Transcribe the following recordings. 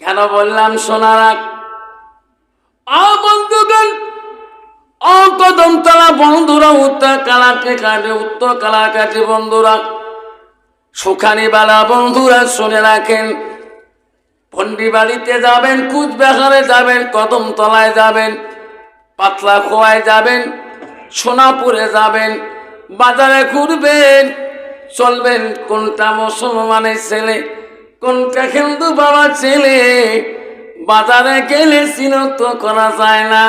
কেন বললাম সোনা রাখ? বন্ধুগণ, কদমতলা বন্ধুরা, উত্তর কালাকাটি বন্ধুরা, সুখানিবালা বন্ধুরা শুনে রাখেন। পন্ডি বাড়িতে যাবেন, কুচবিহারে যাবেন, কদমতলায় যাবেন, পাতলা খোয়ায় যাবেন, সোনাপুরে যাবেন, বাজারে ঘুরবেন, চলবেন কোনটা মুসলমানের ছেলে, কোনটা হিন্দু বাবার ছেলে। বাজারে গেলে চিহ্নিত করা যায় না।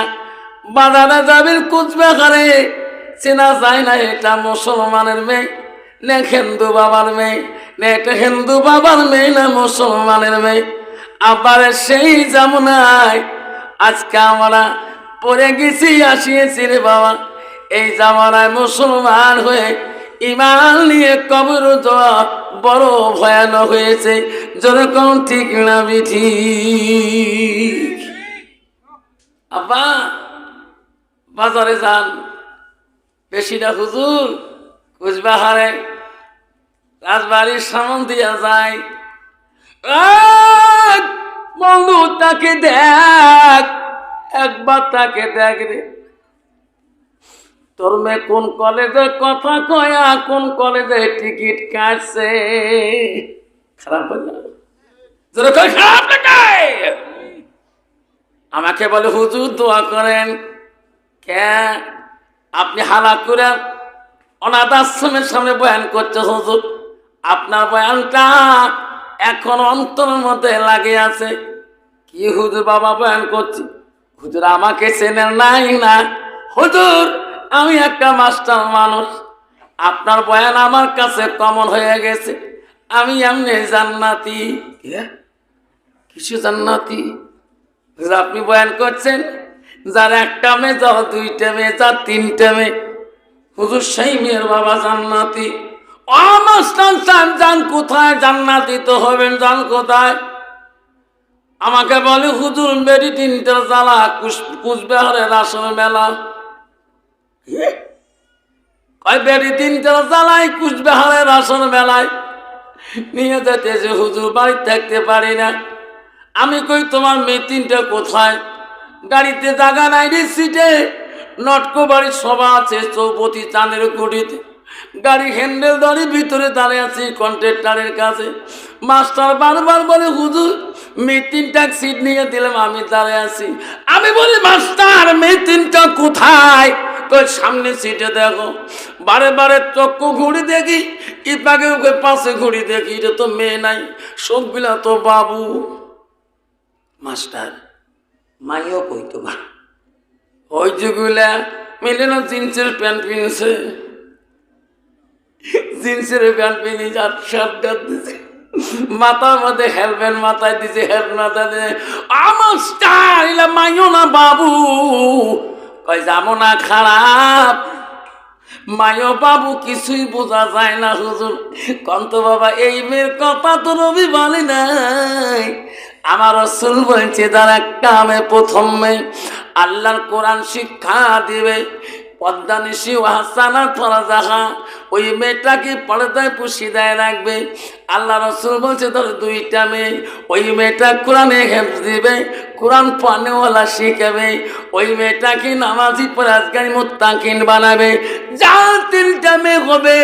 বাজারে যাবেন কুচবিহারে, চেনা যায় না এটা মুসলমানের মেয়ে না হিন্দু বাবার মেয়ে, না এটা হিন্দু বাবার মেয়ে না মুসলমানের মেয়ে। আবার সেই জামুনায় আজকে আমরা পড়ে গেছি, আসিয়েছি রে বাবা। এই জামানায় মুসলমান হয়ে ইমান নিয়ে কবর যাওয়া বড় ভয়ানক হয়েছে। যেরকম ঠিক না বিধি। আব্বা বাজারে যান, বেশিটা হুজুর কুচবিহারে রাজবাড়ির সামন দিয়া যায়। বন্ধু তাকে দেখ, একবার তাকে দেখ রে। তোর মেয়ে কোন কলেজের কথা কয়া কোন কলেজে টিকিট কাটছে। খারাপ খারাপ লাগায়। আমাকে বলে হুজুর দোয়া করেন। কে? আপনি হালা করে অনাথ আশ্রমের সামনে বয়ান করছে হুজুর, আপনার বয়ানটা এখন অন্তরের মধ্যে লাগে আছে। কি হুজুর বাবা বয়ান করছি? হুজুর আমাকে চেনেন নাই না? হুজুর আমি একটা মাস্টার মানুষ, আপনার বয়ান আমার কাছে কমন হয়ে গেছে। আমি এমনি জান্নাতি। কিছু জান্নাতি? আপনি বয়ান করছেন যার একটা মেয়ে, যার দুইটা মেয়ে, যার তিনটা মেয়ে, হুজুর সেই মেয়ের বাবা জান্নাতি। মাস্টার সাহেব যান কোথায়? জান্নাতি তো হবেন, যান কোথায়? আমাকে বলে হুজুর বেরি তিনটার জ্বালা, কুচবিহারের আসর মেলা। কয় বেরি তিনটার জ্বালায় কুচবিহারের আসর মেলায় নিয়ে যেতে যে হুজুর বাড়ি থাকতে পারি না। আমি কই তোমার মেয়ে তিনটা কোথায়? গাড়িতে জায়গা নাই রে সিটে, নটকো বাড়ির সভা আছে চৌপতি চাঁদের গুড়িতে। গাড়ি হ্যান্ডেল ধরে ভিতরে দাঁড়িয়ে আছি কন্ট্রাক্টরের কাছে। মাস্টার বারবার বলে হুজুর মেয়ে তিনটা সিট নিয়ে দিলাম, আমি দাঁড়িয়ে আছি। আমি বলি মাস্টার মেয়ে তিনটা কোথায়? কই সামনে সিটে দেখো। বারে বারে চক্ষু ঘুরি দেখি, ইপাকে ওকে পাশে ঘুরি দেখি, এটা তো মেয়ে নাই, সবগুলা তো বাবু। মাস্টার মাইও কইতো না, ওই যেগুলা মেলে না জিন্সের প্যান্ট কিনেছে, জিন্সের প্যান্ট কিনে শার্ট দিছে, মাথার মধ্যে হেলমেট মাথায় দিছে, হেলমেট মাথায় দিছে। মাস্টার এলা মাইও না বাবু। কই যাবো না খারাপ, মায়ো বাবু কিছুই বোঝা যায় না হুজুর। কন্ত বাবা এই মেয়ের কথা তো রবি বলে নাই। আমার রাসূল বলছে যার একটা মেয়ে, প্রথম মেয়ে আল্লাহর কোরআন শিক্ষা দিবে, পদ্মানিশি ওয়াহাসানা ফরাজাহা, ওই মেয়েটাকে পর্দায় পুশিদায় রাখবে। আল্লাহ রাসূল বলছে ধর দুইটা মেয়ে, ওই মেয়েটা কোরআনে হেফজ দিবে, কোরআন পানেওয়ালা শিখাবে, ওই মেয়েটাকে নামাজি পরহেজগার মুত্তাকিন বানাবে। যা তিনটা মেয়ে হবে,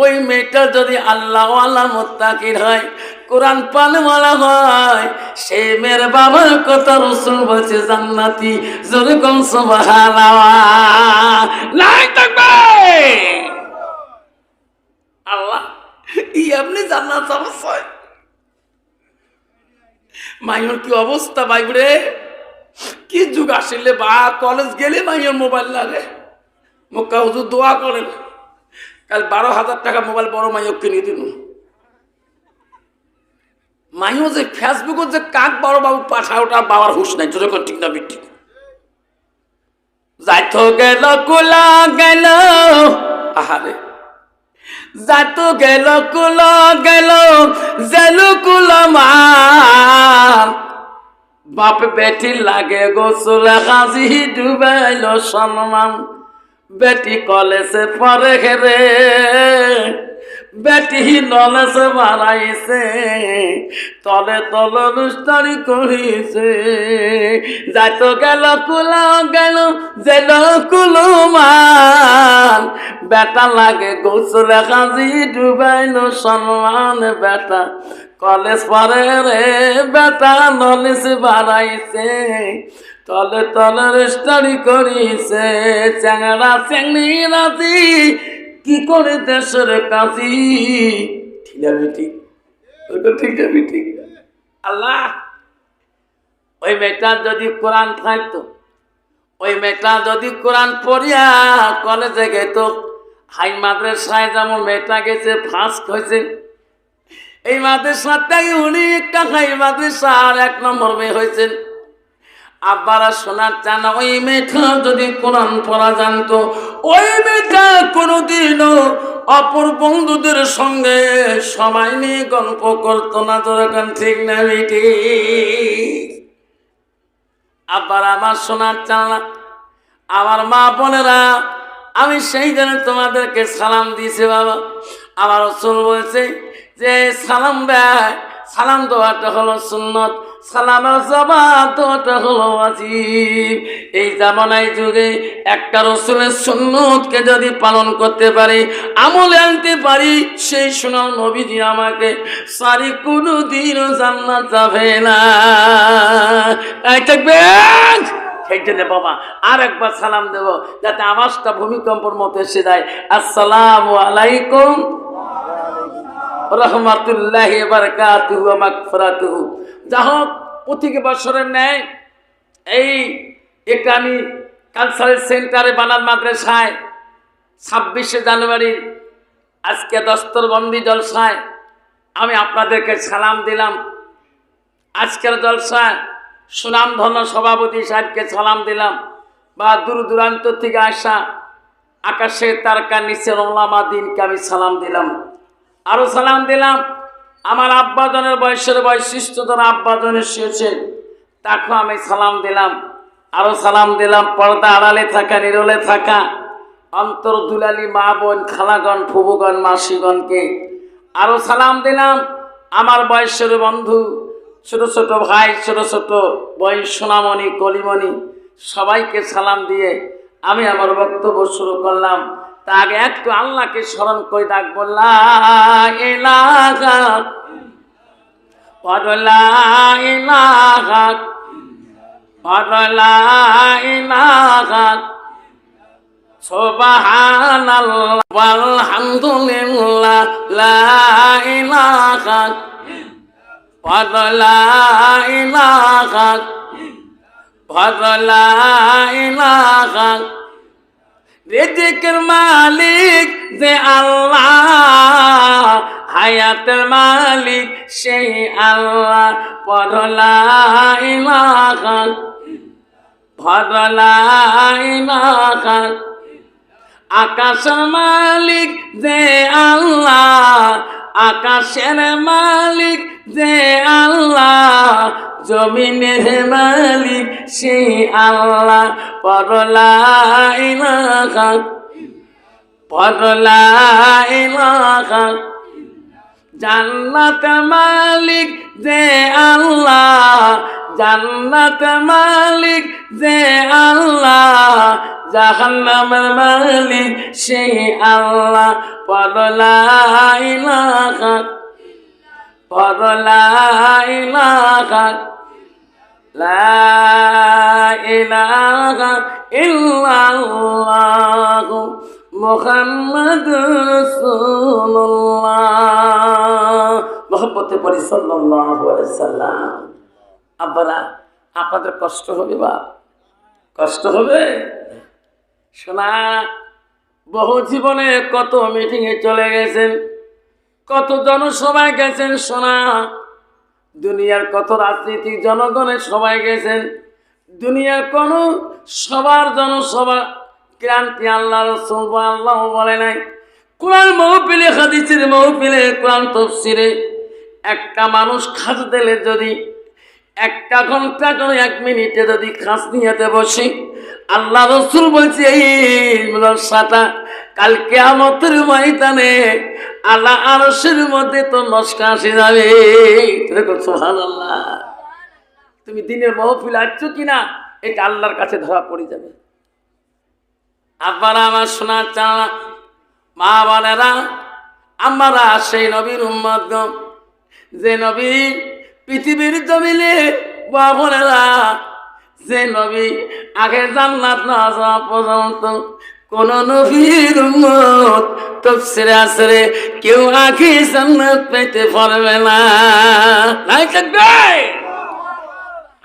ওই মেয়েটা যদি আল্লাহওয়ালা মুত্তাকিন হয়, কোরআন পানেওয়ালা হয়, সেই মেয়ের বাবার কথা রাসূল বলছে জান্নাতি। জোরে কোন সুবহানাল্লাহ। নাই থাকবে আল্লাহ এমনি জান্নাত অবশ্যই। মাইয়র কি অবস্থা ভাইবরে, কি যুগ আসলে। বা কলেজ গেলে মাইয়র মোবাইল লাগে। মক্কা হুজুর দোয়া করেন, কাল 12,000 টাকা মোবাইল বড় মাইয়র কিনে দিন। মাইও যে ফেসবুকে যে কাক বড় বাবু পাঠায়, ওটা বাবার হুশ নাই। যখন ঠিক না বিটি যাইতো গেল কুলা গেল, আহারে যাইতো গেল কুলা গেল, জেলু কুলা মান, বাপ বেটি লাগে গোসল হাজি ডুবাইল সম্মান। বেটি কলেজে পড়ে রে, বেটি নলেজ বাড়াইছে, তলে তল দুষ্টারি করিছে। যাইতো গেল কুলা গেল যেল কুলমান, বেটা লাগে গোসলে কাজী ডুবাইল সম্মান। বেটা কলেজ পরে রে, বেটা নলেজ বাড়াইছে, তলে তলে স্টাডি করিছে। চ্যাংড়া চ্যাংড়ি রাজি কি করে দেশের কাজী। ঠিক আছে ঠিক, ঠিক আছে ঠিক। আল্লাহ, ওই মেয়েটা যদি কোরআন থাকতো, ওই মেয়েটা যদি কোরআন পড়িয়া কলেজে গেত, হাই মাদ্রাসায় যেমন মেয়েটা গেছে ফার্স্ট হয়েছে, এই মাদ্রাসাটাই উনি একটা হাই মাদ্রাসার 1 নম্বর মেয়ে হয়েছেন। আব্বারা শোনার চান ওই মেয়েটা যদি কোরআন পড়া জানতো, ওই মেয়েটা কোনোদিনও অপর বন্ধুদের সঙ্গে সবাই নিয়ে গল্প করতো না। যখন ঠিক না বেটি আব্বারা আমার শোনার চান না, আমার মা বোনেরা, আমি সেই জন্য তোমাদেরকে সালাম দিয়েছি বাবা। আমার রাসূল বলছে যে সালাম দেয়, সালাম দেওয়াটা হলো সুন্নত, সালামের জবাব দেওয়াটা হলো ওয়াজিব। এই জামানায় যুগে একটা রাসূলের সুন্নতকে যদি পালন করতে পারি, আমলে আনতে পারি, সেই সোনার নবীজি আমাকে সারি কোনোদিনও জান্নাত যাবে না। এই থাকবেন সেই জন্য বাবা আর একবার সালাম দেব, যাতে আওয়াজটা ভূমিকম্পের মতো এসে যায়। আসসালামু আলাইকুম রহমাতুল্লাহি ওয়া বারাকাতুহু ওয়া মাগফিরাতুহু। যা হোক, প্রতি বছরের ন্যায় এটা আমি কালচারাল সেন্টারে বানার মাদ্রাসায় 26শে জানুয়ারি আজকে দস্তরবন্দি জলসায় আমি আপনাদেরকে সালাম দিলাম। আজকের জলসায় সুনামধন্য সভাপতি সাহেবকে সালাম দিলাম, বা দূর দূরান্ত থেকে আসা আকাশের তারকা নিচের ওলামা দিনকে আমি সালাম দিলাম। আরও সালাম দিলাম আমার আব্বাজনের বয়সের বৈশিষ্ট্যতর আব্বাজনের শুয়েছেন, তাকেও আমি সালাম দিলাম। আরও সালাম দিলাম পর্দা আড়ালে থাকা, নিরলে থাকা অন্তর দুলালি মা বোন, খালাগণ, ফুবুগণ, মাসিগণকে। আরও সালাম দিলাম আমার বয়সের বন্ধু, ছোট ছোট ভাই, ছোট ছোট বয়স সোনামণি, কলিমণি, সবাইকে সালাম দিয়ে আমি আমার বক্তব্য শুরু করলাম। তা আগে একটু আল্লাহকে স্মরণ করে ডাকবো, লা ইলাহা ইল্লাল্লাহ সুবহানাল্লাহ ওয়ালহামদুলিল্লাহ লা ইলাহা ইল্লাল্লাহ। রিজিকের মালিক যে আল্লাহ, হায়াতের মালিক সেই আল্লাহ। পড়ো লা ইলাহা ইল্লাল্লাহ। আকাশের মালিক যে আল্লাহ, আকাশের মালিক যে আল্লাহ, জমিনের মালিক সেই আল্লাহ। পড়ো লা ইলাহা ইল্লাল্লাহ। জান্নাতের মালিক যে আল্লাহ, জান্নাতের মালিক যে আল্লাহ, জাহান্নামের মালিক সেই আল্লাহ। পড়ো লা ইলাহা ইল্লাল্লাহ মুহাম্মাদুর রাসূলুল্লাহ। মহব্বতে পড়ি সাল্লাল্লাহু আলাইহি সাল্লাম। আব্বারা, আপনাদের কষ্ট হবে, বা কষ্ট হবে শোনা। বহু জীবনে কত মিটিংয়ে চলে গেছেন, কত জনসভায় গেছেন শোনা। দুনিয়ার কত রাজনীতিক জনগণের সবাই গেছেন, দুনিয়ার কোন সবার জনসভা ক্রান্তি আল্লাহ রাসূল আল্লাহ বলে নাই। কোরআন মাহফিলে, হাদিসের মাহফিলে, কোরআন তাফসীরে একটা মানুষ খাস দিলে যদি 1 ঘন্টা করে 1 মিনিটে যদি খাস নিতে বসে, আল্লাহ রাসূল বলছে এই সাটা কাল কিয়ামতের ময়দানে আল্লাহ আরশের মধ্যে তো মস্কা আসে যাবে। সুবহানাল্লাহ। তুমি দিনের মাহফিল আসছো কিনা এটা আল্লাহর কাছে ধরা পড়ে যাবে। আব্বারা আমার শোনার চাওয়া মা বোনেরা, আমরা সেই নবীর উম্মত, যে নবী পৃথিবীর জমিনে মা বোনেরা, যে নবী আগে জান্নাত না যাওয়া পর্যন্ত কোন নবীর উম্মত তাফসীরে আসরে কেউ আগে জান্নাত পেতে পারবে না। নাই থাকবে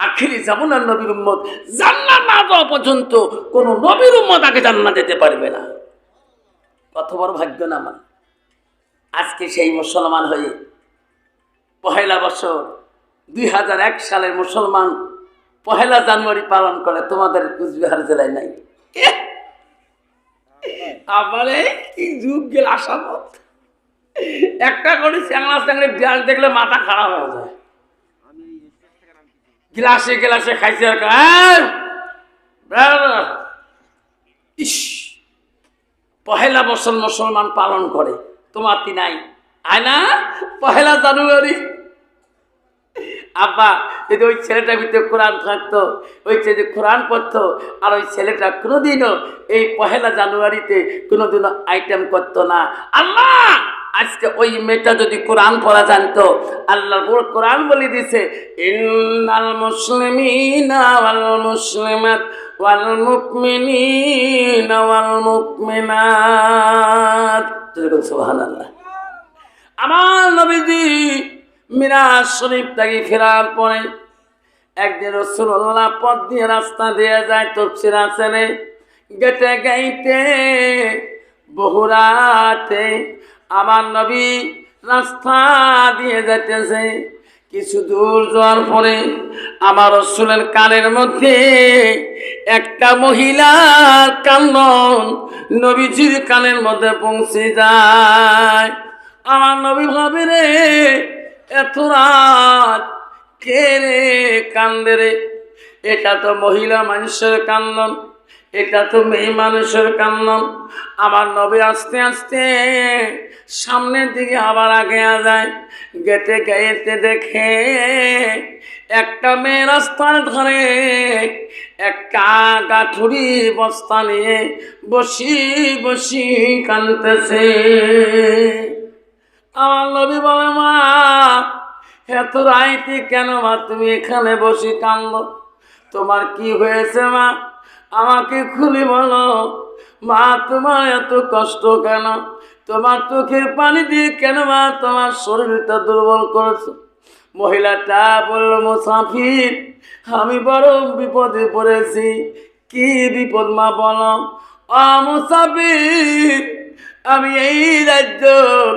আখিরি জামানার নবীর উম্মত জান্নাত না যাওয়া পর্যন্ত কোন নবীর উম্মত আগে জান্নাত যেতে পারবে না। কত বড় ভাগ্য না আমার। আজকে সেই মুসলমান হয়ে পহেলা বছর 2001 সালের মুসলমান পহেলা জানুয়ারি পালন করে, তোমাদের কুচবিহার জেলায় নাই। আমারে কি যুগ গেল আসামত। একটা করে চ্যাংলা চ্যাংড়ে গ্লাস দেখলে মাথা খারাপ হয়ে যায়। গ্লাসে গ্লাসে খাইছে ইস, পহেলা বছর মুসলমান পালন করে, তোমার কি নাই? আয় না পহেলা জানুয়ারি। আব্বা যদি ওই ছেলেটার ভিতরে কোরআন থাকতো, ওই ছেলে কোরআন পড়তো, আর ওই ছেলেটা কোনোদিনও এই পহেলা জানুয়ারিতে কোনোদিনও আইটেম করতো না। আল্লাহ আজকে ওই মেয়েটা যদি কোরআন পড়া জানতো, আল্লাহ কোরআন বলে দিছে, ইন্নাল মুসলিমিনা ওয়াল মুসলিমাত ওয়াল মুমিনিনা ওয়াল মুমিনাত। সুবহানাল্লাহ। আমার নবীজি মিরাজ শরীফ থেকে ফেরার পরে একদিন রাসূলুল্লাহ পথ দিয়ে রাস্তা দিয়ে যায়, তাফসীর আছে গেটে গাইতে বহু রাতে আমার নবী রাস্তা দিয়ে যাইতেছে। কিছু দূর যাওয়ার পরে আমার রাসূলের কানের মধ্যে একটা মহিলার কান্নন নবীজির কানের মধ্যে পৌঁছে যায়। আমার নবী ভাবে রে এত রাত কে রে কান্দে রে, এটা তো মহিলা মানুষের কান্দন, এটা তো মেয়ে মানুষের কান্দন। আমার নবী আস্তে আস্তে সামনের দিকে আবার আগে যায়, গেটে গাইতে দেখে একটা মেয়ে রাস্তার ধারে একটা গাঠুরি বস্তা নিয়ে বসি বসি কাঁদতেছে। আমার নবী বলে, মা এত রাইতে কেন মা তুমি এখানে বসে কাঁদো? তোমার কি হয়েছে মা? আমাকে খুলে বলো মা, তোমার এত কষ্ট কেন? তোমার চোখের পানি দিয়ে কেন মা তোমার শরীরটা দুর্বল করেছো? মহিলাটা বলল, মুসাফির আমি বড় বিপদে পড়েছি। কি বিপদ মা বলো? মুসাফির আমি এই রাজ্যর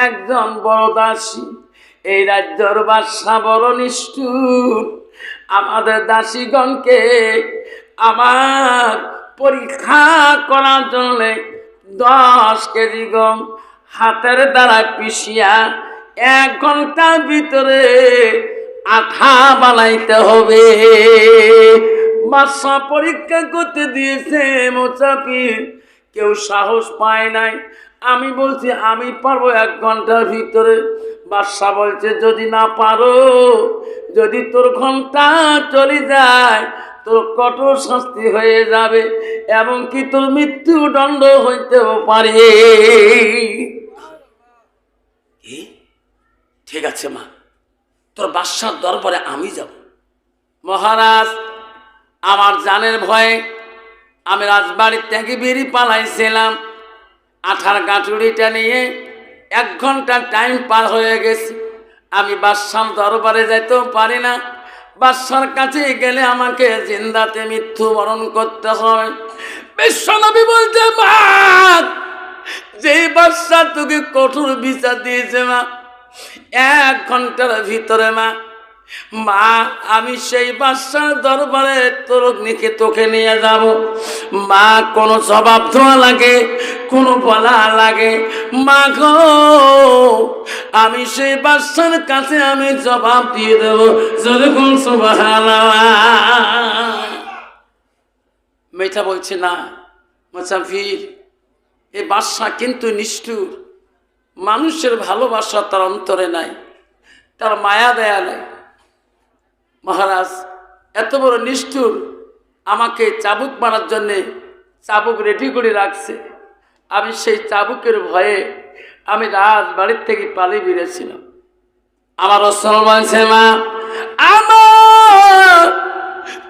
একজন বড় দাসী, এই রাজ্যর বাদশা বড় নিষ্ঠুর। আমাদের দাসীগণকে আমার পরীক্ষা করার জন্য 10 কেজি গম হাতের দ্বারা পিষিয়া 1 ঘন্টার ভিতরে আঠা বানাইতে হবে। বাদশা পরীক্ষা করতে দিয়েছে মুসাফির, কেউ সাহস পায় নাই। আমি বলছি আমি পারবো 1 ঘন্টার ভিতরে। বাদশা বলছে যদি না পারো, যদি তোর ঘন্টা চলে যায় তোর কঠোর শাস্তি হয়ে যাবে, এবং কি তোর মৃত্যুদণ্ড হইতেও পারে। ঠিক আছে মা, তোর বাদশার দরবারে আমি যাব। মহারাজ আমার জানের ভয়ে আমি রাজবাড়ির থেকে বেরিয়ে পালাইছিলাম। আঠার গাঁটুড়িটা নিয়ে 1 ঘন্টা টাইম পার হয়ে গেছে। আমি বাদশার দরবারে যাইতেও পারি না। বাদশার কাছে গেলে আমাকে জিন্দাতে মৃত্যুবরণ করতে হয়। বিশ্বনবী বলতে, মা যে বাদশা তোকে কঠোর বিচার দিয়েছে মা 1 ঘন্টার ভিতরে মা, মা আমি সেই বাদশার দরবারে তোকে নিয়ে যাব। মা কোনো জবাব দেওয়া লাগে, কোনো বলা লাগে, মা গো আমি সেই বাদশার কাছে আমি জবাব দিয়ে দেব। যেরকম সুবহানাল্লাহ। মেয়েটা বলছে, না মুসাফির এই বাদশা কিন্তু নিষ্ঠুর, মানুষের ভালোবাসা তার অন্তরে নাই, তার মায়া দেয়া নাই। মহারাজ এত বড় নিষ্ঠুর, আমাকে চাবুক মারার জন্যে চাবুক রেডি করে রাখছে। আমি সেই চাবুকের ভয়ে আমি রাজবাড়ির থেকে পালিয়ে বেরিয়েছিলাম। আমার রাসূল বলছে, মা আমার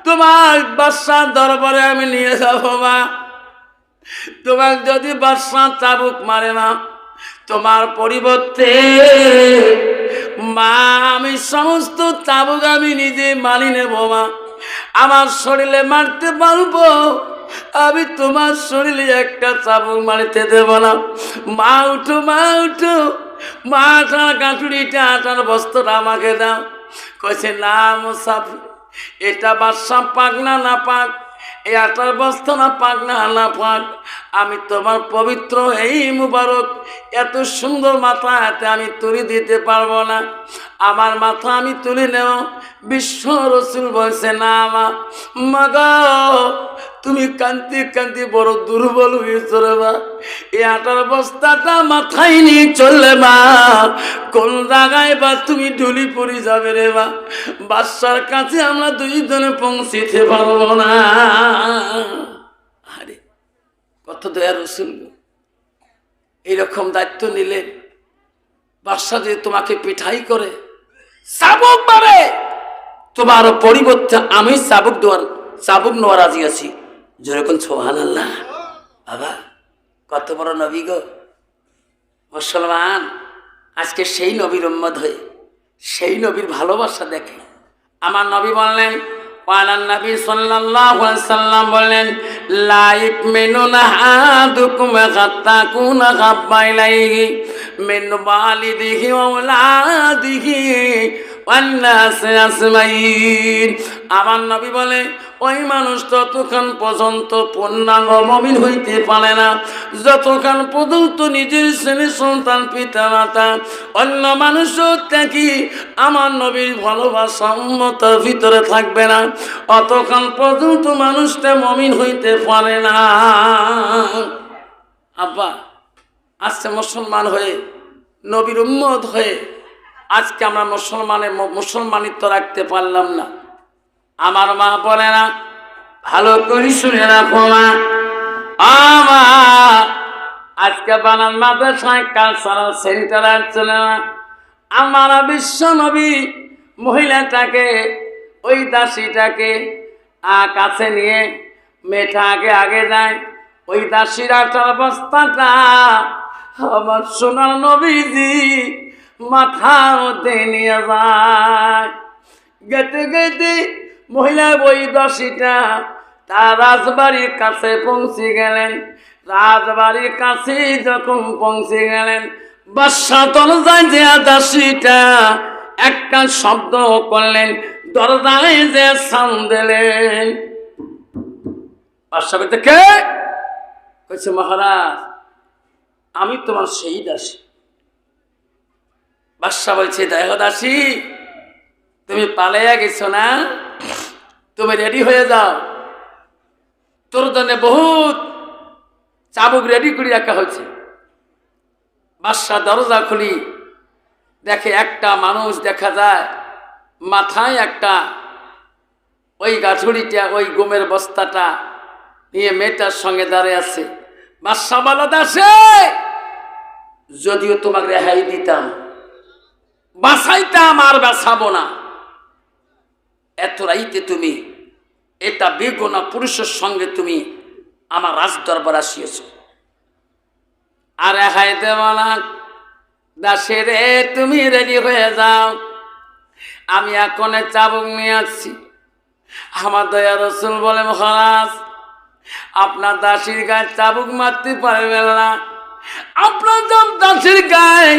তোমার বাদশাহ দরবারে আমি নিয়ে যাবো মা। তোমার যদি বাদশাহ চাবুক মারে মা, তোমার পরিবর্তে মা আমি সমস্ত চাবুক আমি নিজে মানি নেব মা। আমার শরীরে মারতে পারবো, আমি তোমার শরীরে একটা চাবুক মারতে দেব না। মা উঠো, মা উঠো, মা আটার কাঁটুরিটা আটার বস্ত্রটা আমাকে দাও। কইছে, না মুসাফির, এটা বাদশা পাক না পাক, এই আটার বস্ত্র না পাক না পাক, আমি তোমার পবিত্র এই মুবারক এত সুন্দর মাথা হাতে আমি তুলে দিতে পারবো না। আমার মাথা আমি তুলে নেব। বিশ্ব রসুল বলছে, না মা গো, তুমি কান্তি কান্তি বড় দুর্বল হয়েছ রে মা। এই আটার বস্তাটা মাথায় নিয়ে চললে মা, কোন জায়গায় বা তুমি ঢুলি পড়ে যাবে রে মা। বাদশার কাছে আমরা দুইজনে পৌঁছিতে পারবো না। আরে কত দয়া রসুল, এইরকম দায়িত্ব নিলে বাদশা যদি তোমাকে পিঠাই করে, চাবুক মারে, তোমার পরিবর্তে আমি চাবুক নেওয়ার রাজি আছি। যেরকম সুবহানাল্লাহ। বাবা কত বড় নবী গো মুসলমান। আজকে সেই নবীর উম্মত হয়ে সেই নবীর ভালোবাসা দেখে আমার নবী বললেন, ওয়ালান নবী সাল্লাল্লাহু আলাইহি সাল্লাম বললেন, লা ইউমিনুনা আহাদুকুম হাত্তা কুনা হাব্বা ইলাইহি মিন ওয়ালিদিহি ওয়া আওলাদিহি ওয়ান নাস আজমাইন। আমার নবী বলে, ওই মানুষ ততক্ষণ পর্যন্ত পূর্ণাঙ্গ মুমিন হইতে পারে না যতক্ষণ পর্যন্ত নিজের ছেলে সন্তান পিতা মাতা অন্য মানুষও থাকি আমার নবীর ভালোবাসা উম্মতের ভিতরে থাকবে না, অতক্ষণ পর্যন্ত মানুষটা মুমিন হইতে পারে না। আব্বা আজকে মুসলমান হয়ে নবীর উম্মত হয়ে আজকে আমরা মুসলমানিত্ব রাখতে পারলাম না। আমার মা বলে না, ভালো করে শুনে রাখো মা, আমার আজকে বানান মাদ্রাসায় কালচারাল সেন্টার চলে না। আমার বিশ্ব নবী মহিলাটাকে ওই দাসীটাকে কাছে নিয়ে মেয়েটা আগে যায়। ওই দাসীর আটার বস্তাটা আমার সোনার নবীজি মাথা মধ্যে নিয়ে যায়। গেতে গেতে মহিলা ওই দাসীটা তার রাজবাড়ির কাছে পৌঁছে গেলেন। রাজবাড়ির কাছে যখন পৌঁছে গেলেন, বাদশা দরজায় যে দাসীটা একটা শব্দ করলেন, দরজায় যে সাউন্ড দিলেন। বাদশা বলতে, কে? কইছে, মহারাজ আমি তোমার সেই দাসী। বাদশা বলছে, দেখো দাসী, তুমি পালাইয়া গেছো না, তুমি রেডি হয়ে যাও, তোর জন্য বহুত চাবুক রেডি করে রাখা হয়েছে। বাদশা দরজা খুলি দেখে একটা মানুষ দেখা যায়, মাথায় একটা ওই গাছুড়িটা ওই গমের বস্তাটা নিয়ে মেয়েটার সঙ্গে দাঁড়িয়ে আছে। বাদশা বলা, দাসে যদিও তোমাকে রেহাই দিতাম, বাঁচাইতাম, আর বাঁচাবো না। এত রাইতে তুমি এটা বেগুনা পুরুষের সঙ্গে তুমি আমার রাজ দরবার আসিয়েছ। আর রেহাই দেব না। দাসে রে, তুমি রেডি হয়ে যাও, আমি এখন চাবুক নিয়ে আসছি। আমার দয়া রসুল বলে, মহারাজ আপনার দাসীর গায়ে চাবুক মারতে পারবেন না। আপনার দাসীর গায়ে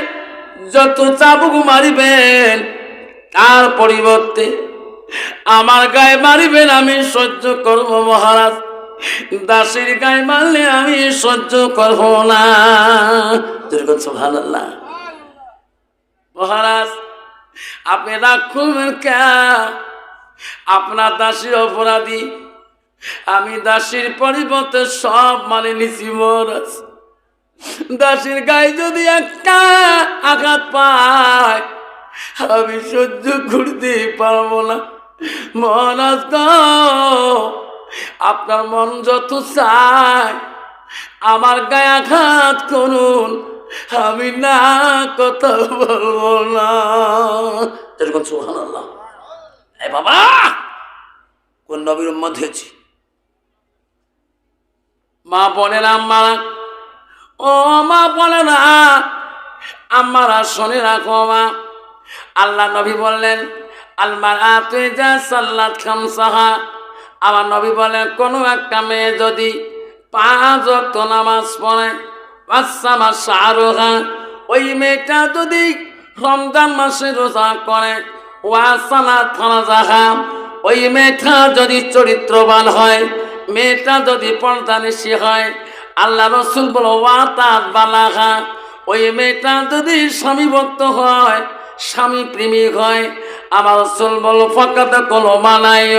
যত চাবুক মারিবেন তার পরিবর্তে আমার গায়ে মারিবেন, আমি সহ্য করব মহারাজ। দাসীর গায়ে মারলে আমি সহ্য করব না। সুবহানাল্লাহ। মহারাজ আপনি রাগ করবেন কে? আপনার দাসীর অপরাধী, আমি দাসীর পরিবর্তে সব মানে নিছি মহারাজ। দাসীর গায়ে যদি একটা আঘাত পায় আমি সহ্য করতে পারবো না। মহারাজ গো, আপনার মন যত চায় আমার গায়ে আঘাত করুন, আমি না কথা বলবো না। এরকম সুবহানাল্লাহ। এ বাবা, কোন নবীর উম্মত হয়েছি? মা বোনেরা, আম্মারা, ও মা বোনেরা, আম্মারা শুনে রাখো মা। আল্লাহ নবী বললেন আল মারআতু ইযা সাল্লাত খামসাহা। আমার নবী বলেন কোন একটা মেয়ে যদি 5 ওয়াক্ত নামাজ পড়ে, ওয়াসামা শাহরুহা, ওই মেয়েটা যদি রমজান মাসে রোজা করে, ওয়াসালাত ফারাজাহা, ওই মেয়েটা যদি চরিত্রবান হয়, মেয়েটা যদি পর্দানিশী হয়, আল্লাহ রসুল বলো ওয়াতাত বালাহা, ওই মেয়েটা যদি স্বামী ভক্ত হয়, স্বামী প্রেমিক হয়, আমার রসুল বলো ফাকাদ কলমানায়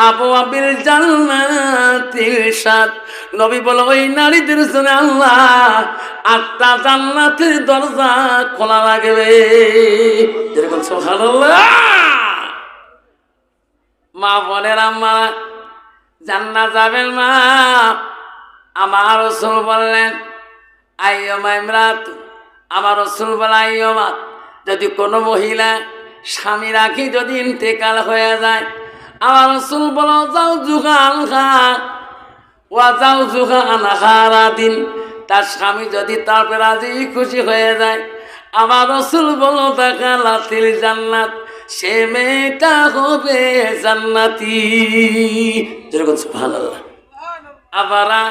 আবু আবির জান্নাতির সাত। নবী বলো ওই নারীদের জন্য আল্লাহ 8টা জান্নাতের দরজা খোলা রাখবে। যেরকম সুবহানাল্লাহ। মা বোনের আম্মা জান্নাত যাবেন মা। আমার রসুল বললেন আইয়মা ইমরাত, আমার রসুল বলে আইয়মা, যদি কোনো মহিলা স্বামী রাখি যদি ইন্তেকাল হয়ে যায়, আমার রসুল বলো যাও জুহা আনহা ওয়া যাও জুহা আনহারা দিন, তার স্বামী যদি তারপরে রাজি খুশি হয়ে যায়, আমার রসুল বলো দাখালাতিল জান্নাত, সে মেয়েটা হবে জান্নাতি। যেরকম সুবহানাল্লাহ। আবারা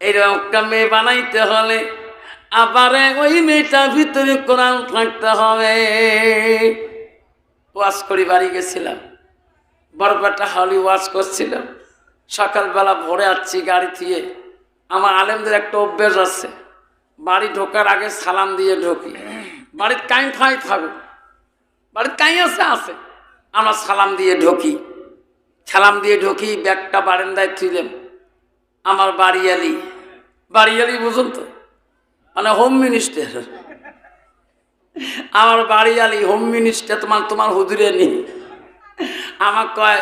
এইরকম মেয়ে বানাইতে হলে আবারে ওই মেয়েটার ভিতরে কোরআন থাকতে হবে। ওয়াজ করি বাড়ি গেছিলাম, বরপেটা হাউলি ওয়াজ করছিলাম। সকালবেলা ভোরে আসছি গাড়ি থেকে। আমার আলেমদের একটা অভ্যাস আছে, বাড়ি ঢোকার আগে সালাম দিয়ে ঢুকি। বাড়ির কাই খাই থাকুক, বাড়ির কাই আছে, আমরা সালাম দিয়ে ঢুকি। সালাম দিয়ে ঢুকি, ব্যাগটা বারান্দায় থুইলাম। আমার বাড়িয়ালি বুঝুন তো, মানে হোম মিনিস্টার। আমার বাড়িয়ালি হোম মিনিস্টার, তোমার হুজুরে নি। আমার কয়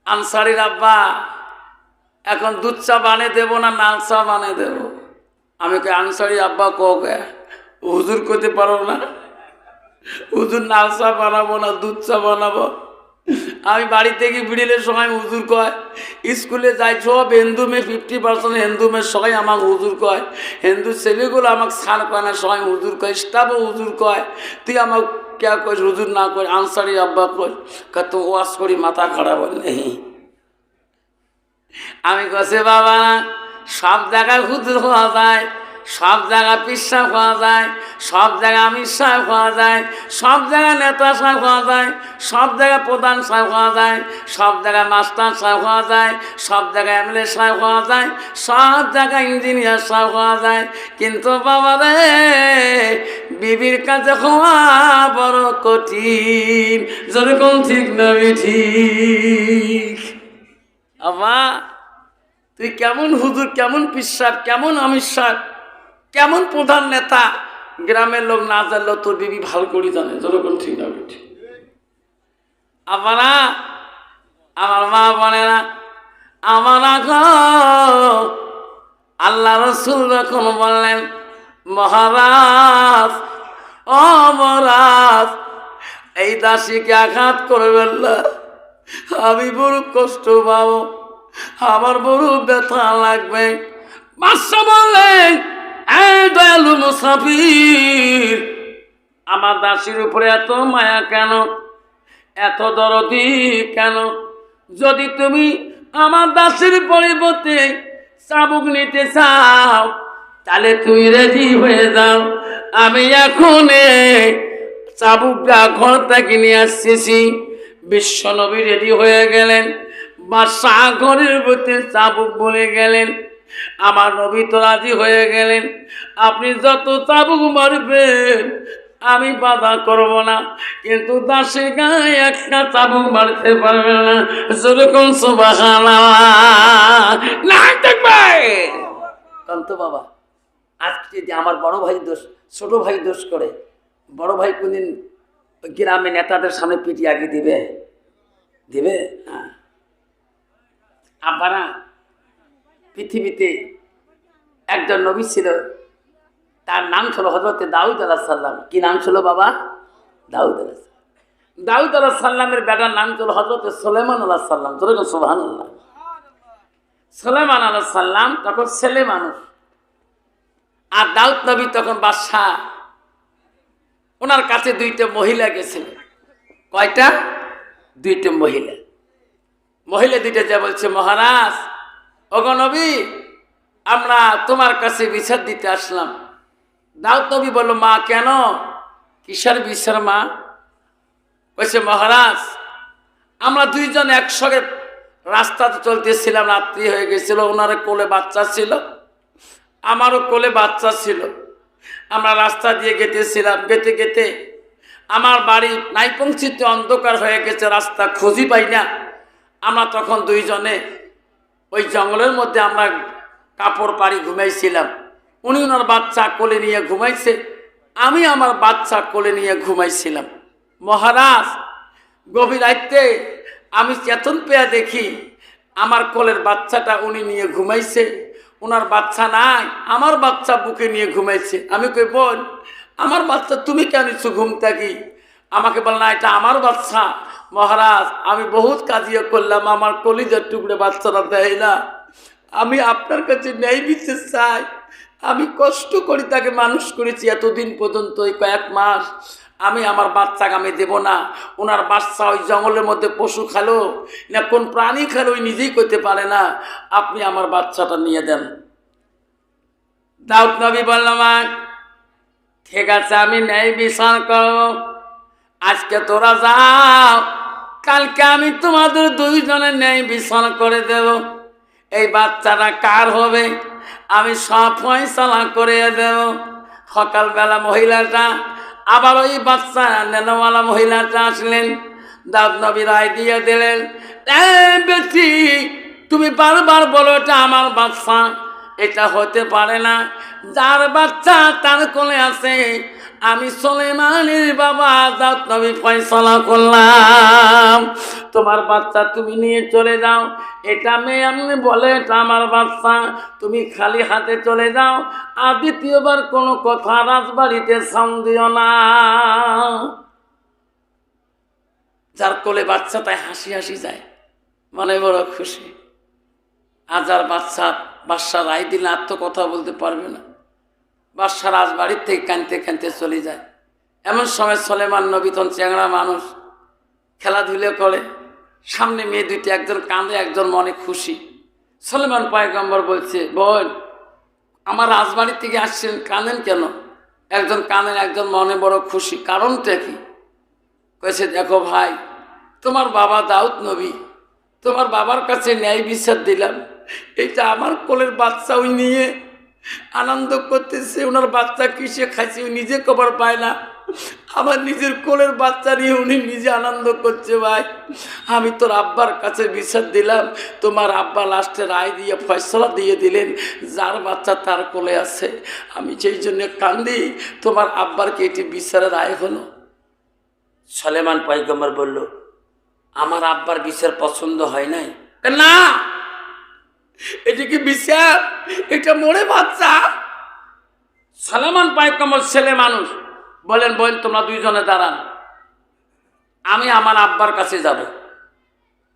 আনসারির আব্বা এখন দুধ চা বানিয়ে দেবো না লাল চা বানিয়ে দেবো? আমি কই আনসারি আব্বা কে হুজুর করতে পারো না, হুজুর লাল চা বানাবো না দুধ চা বানাবো। আমি বাড়ি থেকে বিড়িলের সময় হুজুর কয়, স্কুলে যাই সব হিন্দু মেয়ে 50% হিন্দু মেয়ে সবাই আমাকে হুজুর কয়। হিন্দু ছেলেগুলো আমাকে ছাড় কয় না, সবাই হুজুর কয়, স্টাফও হুজুর কয়। তুই আমাকে কে কয় হুজুর না কয়? আনসারি আব্বা কয় তো ওয়াজ করি মাথা খারাপ হলে। আমি কছে বাবা সব জায়গায় হুজুর হওয়া যায়, সব জায়গায় পিসা হওয়া যায়, সব জায়গায় আমির সাহেব হওয়া যায়, সব জায়গায় নেতা সাহেব হওয়া যায়, সব জায়গায় প্রধান সাহেব হওয়া যায়, সব জায়গায় মাস্টার সাহেব হওয়া যায়, সব জায়গায় এমএলএ সাহেব হওয়া যায়, সব জায়গায় ইঞ্জিনিয়ার সাহেব হওয়া যায়। কিন্তু বাবা রে বিবির কাছে হওয়া বড় কঠিন। যেরকম ঠিক না ঠিক? আবা তুই কেমন হুজুর, কেমন পিসাব, কেমন আমির সাহেব, কেমন প্রধান নেতা, গ্রামের লোক না জানলেও তোর বিবি ভালো করে জানে। যেরকম ঠিক না ঠিক? আবারা আমার মা বোনেরা, আমার আল্লাহ রসুল যখন বললেন মহারাজ ও মহারাজ এই দাসীকে আঘাত করবেন না, আমি বড় কষ্ট পাবো, আমার বড় ব্যথা লাগবে। বাদশা বললেন এই দয়ালু মুসাফির, আমার দাসীর উপরে এত মায়া কেন, এত দরদি কেন? যদি তুমি আমার দাসীর পরিবর্তে চাবুক নিতে চাও তাহলে তুমি রেডি হয়ে যাও, আমি এখন চাবুকটা ঘর থেকে নিয়ে আসতেছি। বিশ্বনবী রেডি হয়ে গেলেন, বাদশা ঘরের মধ্যে চাবুক বলে গেলেন। আমার নবী তো রাজি হয়ে গেলেন, আপনি যত চাবুক মারবেন আমি বাধা করব না, কিন্তু দাসের গায়ে একটা চাবুক মারতে পারবে না। যেরকম সুবহানাল্লাহ না দেখবে কান্ত বাবা আজকে যদি আমার বড় ভাই দোষ, ছোট ভাই দোষ করে, বড় ভাই কোনদিন গ্রামে নেতাদের সামনে পিটি আগে দিবে? দিবে না। আপনারা পৃথিবীতে একজন নবী ছিল, তার নাম ছিল হযরত দাউদ আলাইহিস সালাম। কি নাম ছিল বাবা? দাউদ আলাইহিস সালাম। দাউদ আলাইহিস সালামের বেটার নাম ছিল হযরত সুলাইমান আলাইহিস সালাম। যেরকম সুবহানাল্লাহ। সুলাইমান আলাইহিস সালাম তখন ছেলে মানুষ, আর দাউদ নবী তখন বাদশাহ। ওনার কাছে দুইটা মহিলা গেছিল। কয়টা? দুইটা মহিলা। মহিলা দুইটা যা বলছে, মহারাজ, ওগো নবী, আমরা তোমার কাছে বিচার দিতে আসলাম। দাউদ নবী বলল, মা কেন? কিসের বিচার মা? বলছে, মহারাজ, আমরা দুইজন একসঙ্গে রাস্তাতে চলতেছিলাম, রাত্রি হয়ে গেছিল, ওনার কোলে বাচ্চা ছিল, আমারও কোলে বাচ্চা ছিল। আমরা রাস্তা দিয়ে গেতেছিলাম, গেতে গেতে আমার বাড়ি নাই পৌঁছিতে অন্ধকার হয়ে গেছে, রাস্তা খুঁজি পাই না। আমরা তখন দুইজনে ওই জঙ্গলের মধ্যে আমরা কাপড় পাড়ি ঘুমাইছিলাম। উনি ওনার বাচ্চা কোলে নিয়ে ঘুমাইছে, আমি আমার বাচ্চা কোলে নিয়ে ঘুমাইছিলাম। মহারাজ, গভীর রাতে আমি চেতন পেয়ে দেখি আমার কোলের বাচ্চাটা উনি নিয়ে ঘুমাইছে, ওনার বাচ্চা নাই, আমার বাচ্চা বুকে নিয়ে ঘুমাইছে। আমি কই, বোন, আমার বাচ্চা তুমি কেন নিচ্ছ ঘুম থাকি? আমাকে বল, না, এটা আমার বাচ্চা। মহারাজ, আমি বহুত কাজিয়া করলাম, আমার কলিজার টুকরে বাচ্চারা দেয় না। আমি আপনার কাছে ন্যায় বিচার চাই। আমি কষ্ট করি তাকে মানুষ করেছি এতদিন পর্যন্ত, এই কয়েক মাস। আমি আমার বাচ্চাকে আমি দেব না। ওনার বাচ্চা ওই জঙ্গলের মধ্যে পশু খেলো না কোন প্রাণী খেলো, ওই নিজেই করতে পারে না। আপনি আমার বাচ্চাটা নিয়ে দেন। দাউদ নবী বললাম, ঠিক আছে, আমি ন্যায় বিচার করব। আজকে তোরা যাও, কালকে আমি তোমাদের দুইজনের ন্যায় বিচার করে দেব। এই বাচ্চাটা কার হবে আমি সব ফয়সালা করে দেব। সকালবেলা মহিলাটা আবার ওই বাচ্চা নেনওয়ালা মহিলাটা আসলেন। দাউদ নবী রায় দিয়ে দিলেন, বেটি, তুমি বারবার বলো এটা আমার বাচ্চা, এটা হতে পারে না। যার বাচ্চা তার কোলে আছে। আমি সুলাইমানের বাবা দাউদ নবী ফয়সালা করলাম, তোমার বাচ্চা তুমি নিয়ে চলে যাও। এটা মেয়ে এমনি বলে এটা আমার বাচ্চা, তুমি খালি হাতে চলে যাও, আর দ্বিতীয়বার কোনো কথা রাজবাড়িতে সাউন্ড দিও না। যার কোলে বাচ্চা তাই হাসি হাসি যায়, মনে বড় খুশি। আর যার বাচ্চা রায় দিলে আর তো কথা বলতে পারবে না, বাদশা রাজবাড়ির থেকে কানতে কানতে চলে যায়। এমন সময় সুলাইমান নবী তখন চ্যাংড়া মানুষ, খেলাধুলো করে, সামনে মেয়ে দুইটি, একজন কাঁদে, একজন মনে খুশি। সুলাইমান পয়গম্বর বলছে, বোন, আমার রাজবাড়ি থেকে আসছেন, কাঁদেন কেন? একজন কাঁদেন, একজন মনে বড় খুশি, কারণটা কি? কয়েছে, দেখো ভাই, তোমার বাবা দাউদ নবী, তোমার বাবার কাছে ন্যায় বিচার দিলাম, এটা আমার কোলের বাচ্চা ওই নিয়ে আনন্দ করতেছে। ওনার বাচ্চা কিসে খাইছে ওই নিজে খবর পায় না, আমার নিজের কোলের বাচ্চা নিয়ে উনি নিজে আনন্দ করছে। ভাই, আমি তোর আব্বার কাছে বিচার দিলাম, তোমার আব্বা লাস্টে রায় দিয়ে ফয়সলা দিয়ে দিলেন, যার বাচ্চা তার কোলে আছে। আমি সেই জন্য কান্দি, তোমার আব্বার কি এটি বিচারের রায় হলো? সুলাইমান পয়গম্বর বলল, আমার আব্বার বিচার পছন্দ হয় নাই। না, এটা কি বিচার? এটা মরে বাচ্চা। সুলাইমান পয়গম্বর ছেলে মানুষ বলেন, বোন, তোমরা দুইজনে দাঁড়ান, আমি আমার আব্বার কাছে যাব।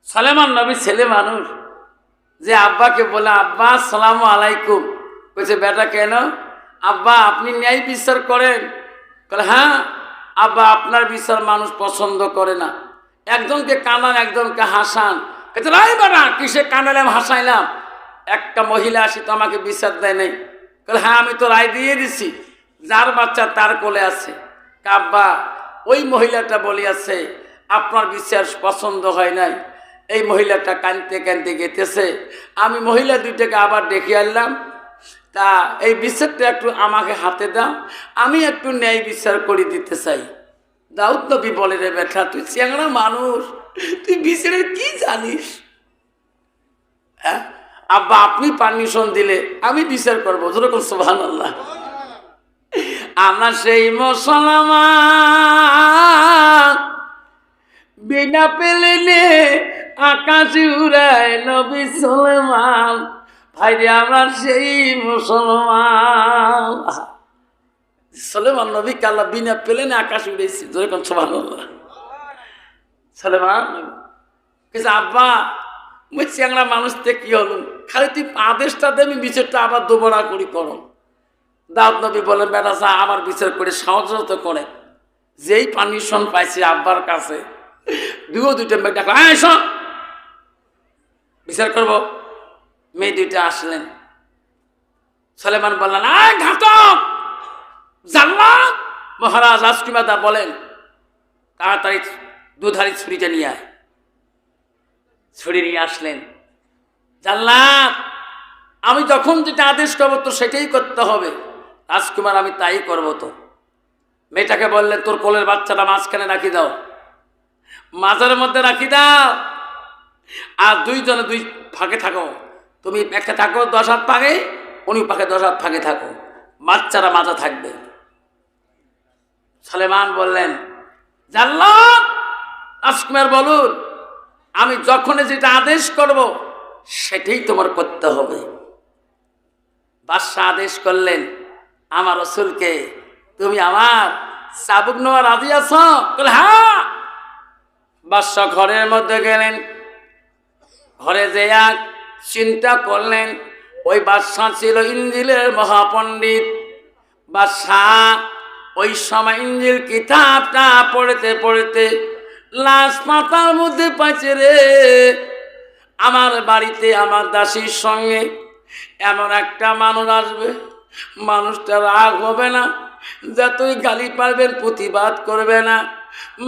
সুলাইমান নবী ছেলে মানুষ, যে আব্বাকে বলে, আব্বা আসসালামু আলাইকুম। বলছে, বেটা কেন? আব্বা, আপনি ন্যায় বিচার করেন? বলে, হ্যাঁ আব্বা, আপনার বিচার মানুষ পছন্দ করে না। একজনকে কানান, একজনকে হাসান। রাই বেটা, কিসে কানালাম হাসাইলাম? একটা মহিলা আসি তো আমাকে বিচার দেয় নাই। বলে, হ্যাঁ আমি তো রায় দিয়ে দিছি, যার বাচ্চা তার কোলে আছে। আব্বা, ওই মহিলাটা বলিয়াছে আপনার বিচার পছন্দ হয় নাই। এই মহিলাটা কানতে কানতে গেতেছে, আমি মহিলা দুইটাকে আবার ডেকে আনলাম, তা এই বিচারটা একটু আমাকে হাতে দাও, আমি একটু ন্যায় বিচার করে দিতে চাই। দাউদ নবী বলে, রে বেটা, তুই চ্যাংড়া মানুষ, তুই বিচারের কি জানিস? হ্যাঁ, আব্বা আপনি পারমিশন দিলে আমি বিচার করবো, যেরকম সুবহানাল্লাহ। আমরা সেই মুসলমান বিনা পেলেনে আকাশ উড়ায় নবী সুলাইমান। ভাইরে আমরা সেই মুসলমান। সুলাইমান নবীকে আল্লাহ বিনা পেলেনে আকাশ উড়েছি, যেরকম সুবহানাল্লাহ। সুলাইমান কিছু আব্বা মুই চ্যাংরা মানুষতে কি হলো, খালি তুই আদেশটা দে, আমি বিচারটা আবার দুবরা করি করো। দাউদ নবী বলেন বেটা চা আমার বিচার করে সাহায্য তো করে। যেই পারমিশন পাইছি আব্বার কাছে, দুইটা মেয়ে ডাকলো, বিচার করব। মেয়ে দুইটা আসলেন। সুলাইমান বললেন, ঘাতক জাল্লাদ মহারাজ রাজকুমারদা বলেন তাড়াতাড়ি দুধারি ছুরিটা নিয়ে আয়। ছুরি নিয়ে আসলেন। জাল্লাদ আমি যখন যেটা আদেশ করবো তো সেটাই করতে হবে। রাজকুমার আমি তাই করবো। তো মেয়েটাকে বললেন তোর কোলের বাচ্চাটা মাঝখানে রাখি দাও, মাজার মধ্যে রাখি দাও, আর দুইজনে দুই ফাঁকে থাকো। তুমি একটা থাকো 10 হাত ফাঁকে, উনি পাখে 10 হাত ফাঁকে থাকো, বাচ্চারা মাজা থাকবে। সুলাইমান বললেন জাল্লাদ রাজকুমার বলুন আমি যখন যেটা আদেশ করব সেটাই তোমার করতে হবে। বাদশাহ আদেশ করলেন আমার রাসূলকে, তুমি আমার চাবুক নেওয়া রাজি আছো? বলে হ্যাঁ। বাদশাহ ঘরের মধ্যে গেলেন। ঘরে যে এক চিন্তা করলেন, ওই বাদশাহ ছিল ইঞ্জিলের মহাপণ্ডিত। বাদশাহ ওই সময় ইঞ্জিল কিতাবটা পড়তে পড়তে লাশ পাতার মধ্যে পাইছে রে, আমার বাড়িতে আমার দাসীর সঙ্গে এমন একটা মানুষ আসবে, মানুষটা রাগ হবে না, যতই গালি পারবেন প্রতিবাদ করবে না।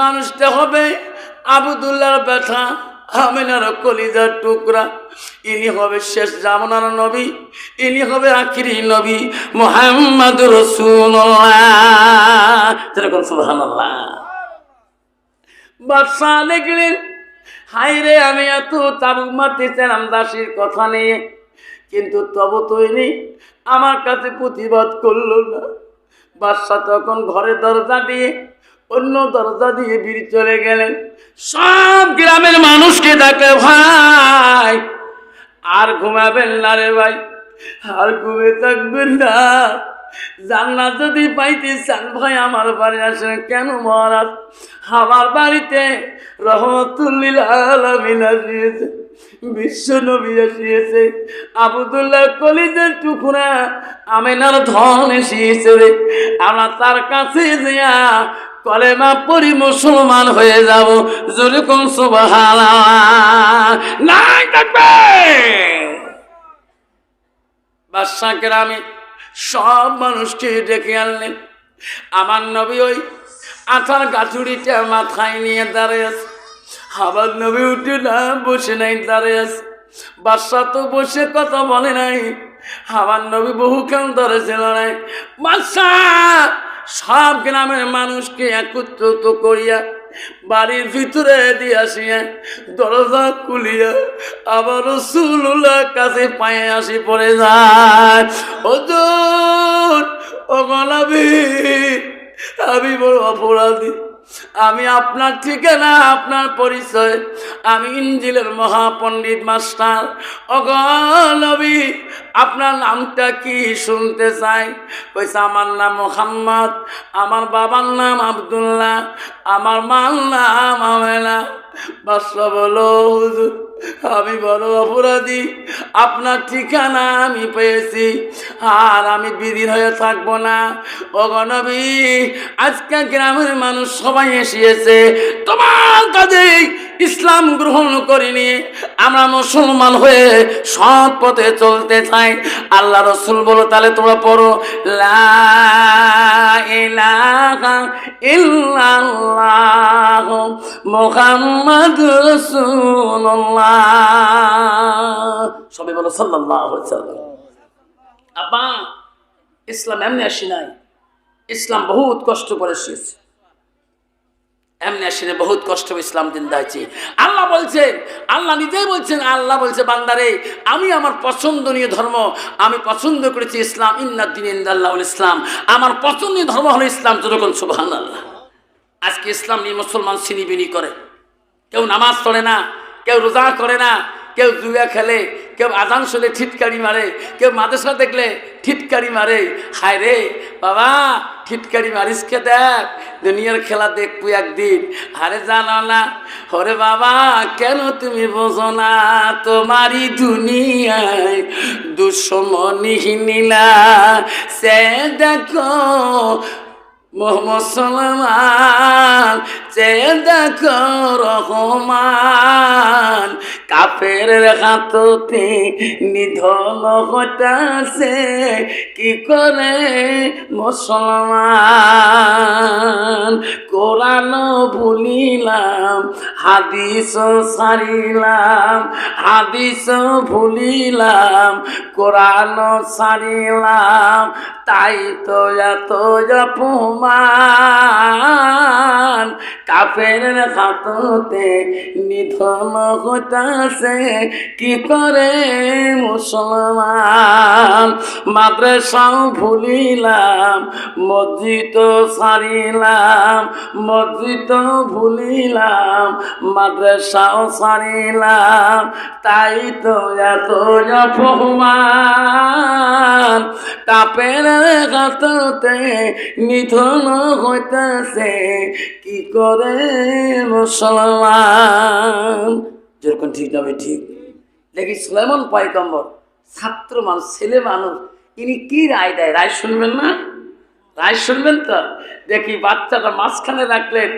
মানুষটা হবে আবদুল্লাহর ব্যথা, আমিনার কলিজার টুকরা। ইনি হবে শেষ জামানার নবী, ইনি হবে আখিরি নবী মুহাম্মদুর রাসূলুল্লাহ। যেরকম সুবহানাল্লাহ। বাদশাহ দেখলেন হায় রে আমি এত তাবুক মারতেছিলাম দাসীর কথা নিয়ে, কিন্তু তবু তৈরি আমার কাছে প্রতিবাদ করলো না। বাদশাহ তখন ঘরে দরজা দিয়ে অন্য দরজা দিয়ে বের চলে গেলেন। সব গ্রামের মানুষকে ডাকে, ভাই আর ঘুমাবেন না রে ভাই, আর ঘুমে থাকবেন না, জান্নাত যদি পাইতে চান ভাই আমার বাড়ি আসেন। কেন মহারাজ? আমার বাড়িতে রহমতুল লিল আলামিন আসিয়েছে, বিশ্ব নবী আসিয়েছে, আবদুল্লাহ কলিজার টুকরা আমিনার ধন এসিয়েছে রে। আমরা তার কাছে যাইয়া কলেমা পড়ি মুসলমান হয়ে যাব। জোরে কোন সুবহানাল্লাহ। নাই থাকবে। বাদশাহ গ্রামে সব মানুষকে ডেকে আনলেন। আমার নবী ওই আঠার গাছুড়িটা মাথায় নিয়ে দাঁড়িয়ে আছে। আমার নবী উঠে না বসে নাই, দাঁড়িয়ে আছে। বাদশাহ তো বসে কথা বলে নাই, আমার নবী বহুক্ষণ ধরে ছিল নাই। বাদশাহ সব গ্রামের মানুষকে একত্রিত করিয়া বাড়ির ভিতরে দিয়ে আসিয়া দরজা খুলিয়া আবার রাসূলুল্লাহ কাছে পায়ে আসি পড়ে যায়। হুজুর ও নবী আমি বড় অপরাধী, আমি আপনার ঠিকানা আপনার পরিচয়, আমি ইঞ্জিলের মহাপণ্ডিত মাস্টার। ওগো নবী আপনার নামটা কি শুনতে চাই? কইছে আমার নাম মুহাম্মদ, আমার বাবার নাম আব্দুল্লাহ, আমার মার নাম আমেনা। বাদশাহ বলো হুজুর আমি বড় অপরাধী, আপনার ঠিকানা আমি পেয়েছি, আর আমি বিধীর হয়ে থাকবো না। ওগো নবী আজকে গ্রামের মানুষ সবাই এসেছে তোমার কাজে ইসলাম গ্রহণ করিনি, আমরা মুসলমান হয়ে সৎ পথে চলতে চাই। আল্লাহ রাসূল বলো তাহলে তোমরা পড়ো লা ইলাহা ইল্লাল্লাহ মুহাম্মাদুর রাসূলুল্লাহ। সবাই বলো সাল্লাল্লাহু আলাইহি ওয়াসাল্লাম। আপা ইসলাম এমনি আসি নাই, ইসলাম বহুত কষ্ট করে এসেছে। এমনি আসলে বহুত কষ্ট ইসলাম জিন্দা হয়েছে। আল্লাহ বলছেন, আল্লাহ নিজেই বলছেন, আল্লাহ বলছে বান্দারে আমি আমার পছন্দনীয় ধর্ম আমি পছন্দ করেছি ইসলাম, ইন্নাদ দ্বীন ইনদাল্লাহুল ইসলাম, আমার পছন্দনীয় ধর্ম হলো ইসলাম। যতক্ষণ সুবহানাল্লাহ। আজকে ইসলাম নিয়ে মুসলমান ছিনিবিনি করে, কেউ নামাজ পড়ে না, কেউ রোজা করে না, কেউ জুয়া খেলে, কেউ আজান শুনে ঠিটকারি মারে, কেউ মাদ্রাসা দেখলে ঠিটকারি মারে। হায় রে বাবা, ঠিটকারি মারিসকে দেখ, দুনিয়ার খেলা দেখবো একদিন। আরে জানো না, ওরে বাবা কেন তুমি বোঝো না, তোমারই দুনিয়ায় দুশ্মনী নীলা সে দেখো মুসলমান সে দেখো রহমান, কাফের হাততে নিধন হতাছে কি করে মুসলমান। কোরআন ভুলিলাম হাদিস সারিলাম, হাদিস ভুলিলাম কোরআন সারিলাম, তাই তো এত অপমান, কাফের হাততে নিধন হতাছে কি করে মুসলমান। মাদ্রাসাও ভুলিলাম মসজিদ সারিলাম, মসজিদ ভুলিলাম মাদ্রাসাও সারিলাম, তাই তো এত অপমান, কাফের হাততে নিধন হইতেছে কি করে মুসলমান। যেরকম ঠিক যাবে ঠিক দেখি সুলাইমান পয়গম্বর ছাত্র মানুষ, ছেলে মানুষ, ইনি কি রায় দেয়? রায় শুনবেন না? রায় শুনবেন তো? দেখি বাচ্চাটা মাঝখানে রাখলেন,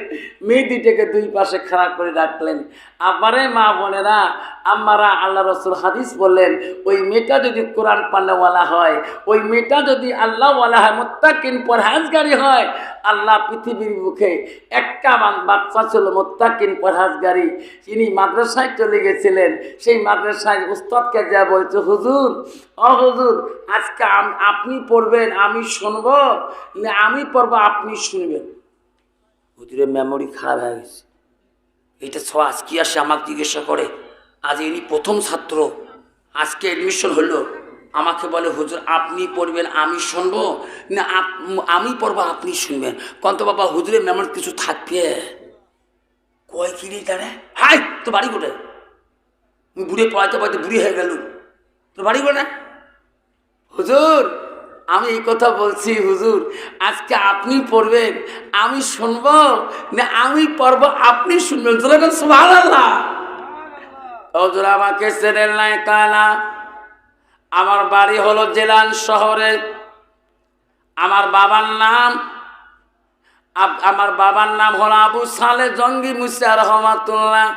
মেয়ে দুইটাকে দুই পাশে খাড়া করে রাখলেন। আবারে মা বোনেরা আম্মারা, আল্লাহ রসুল হাদিস বললেন ওই মেয়েটা যদি কোরআন পান্নাওয়ালা হয়, ওই মেয়েটা যদি আল্লাহওয়ালা হয়, মুত্তাকিন পরহেজগারি হয়, আল্লাহ পৃথিবীর মুখে একটা বাচ্চা ছিল মুত্তাকিন পরহেজগারি, তিনি মাদ্রাসায় চলে গেছিলেন। সেই মাদ্রাসায় উস্তাদকে যা বলছে, হুজুর ও হুজুর আজকে আপনি পড়বেন আমি শুনবো, আমি পড়বো আপনি শুনবেন। হুজুরের মেমোরি খারাপ হয়ে গেছে, এইটা সব কি আসে আমাকে জিজ্ঞাসা করে। আজ ইনি প্রথম ছাত্র, আজকে অ্যাডমিশন হলো, আমাকে বলে হুজুর আপনি পড়বেন আমি শুনবো, না আমি পড়বো আপনি শুনবেন। কন্ত বাবা হুজুরের মেমোরি কিছু থাকবে কয় কিনি তারা? হাই তো বাড়ি কোটে, বুড়ে পড়াইতে পড়াইতে বুড়ি হয়ে গেল, তোর বাড়ি কোটে? হুজুর আমি এই কথা বলছি, হুজুর আজকে আপনি পড়বেন আমি শুনবো, না আমি পড়বো আপনি শুনবেন? সুবহানাল্লাহ। হুজুর আমাকে চেনেন নাই কানা, আমার বাড়ি হলো জেলান শহরে, আমার বাবার নাম হলো আবু সালে জঙ্গি মুসা রহমাতুল্লাহ।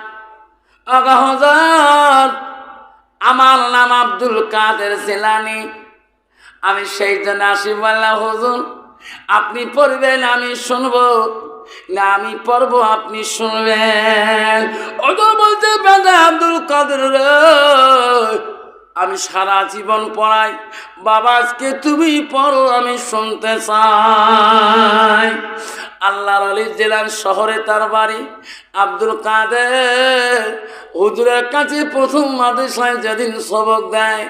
আগা হুজুর আমার নাম আব্দুল কাদের জিলানী, আমি সেই জন্য আসি বললাম হুজুর আপনি পড়বেন আমি শুনবো, না আমি পড়বো আপনি শুনবেন? ওদের বলতে বেদা আব্দুল কাদের রে আমি সারা জীবন পড়াই, বাবা আজকে তুমি পড়ো আমি শুনতে চাই। আল্লাহর ওলি জেলার শহরে তার বাড়ি। আব্দুল কাদের হুজুরের কাছে প্রথম মাদ্রাসায় যেদিন সবক দেয়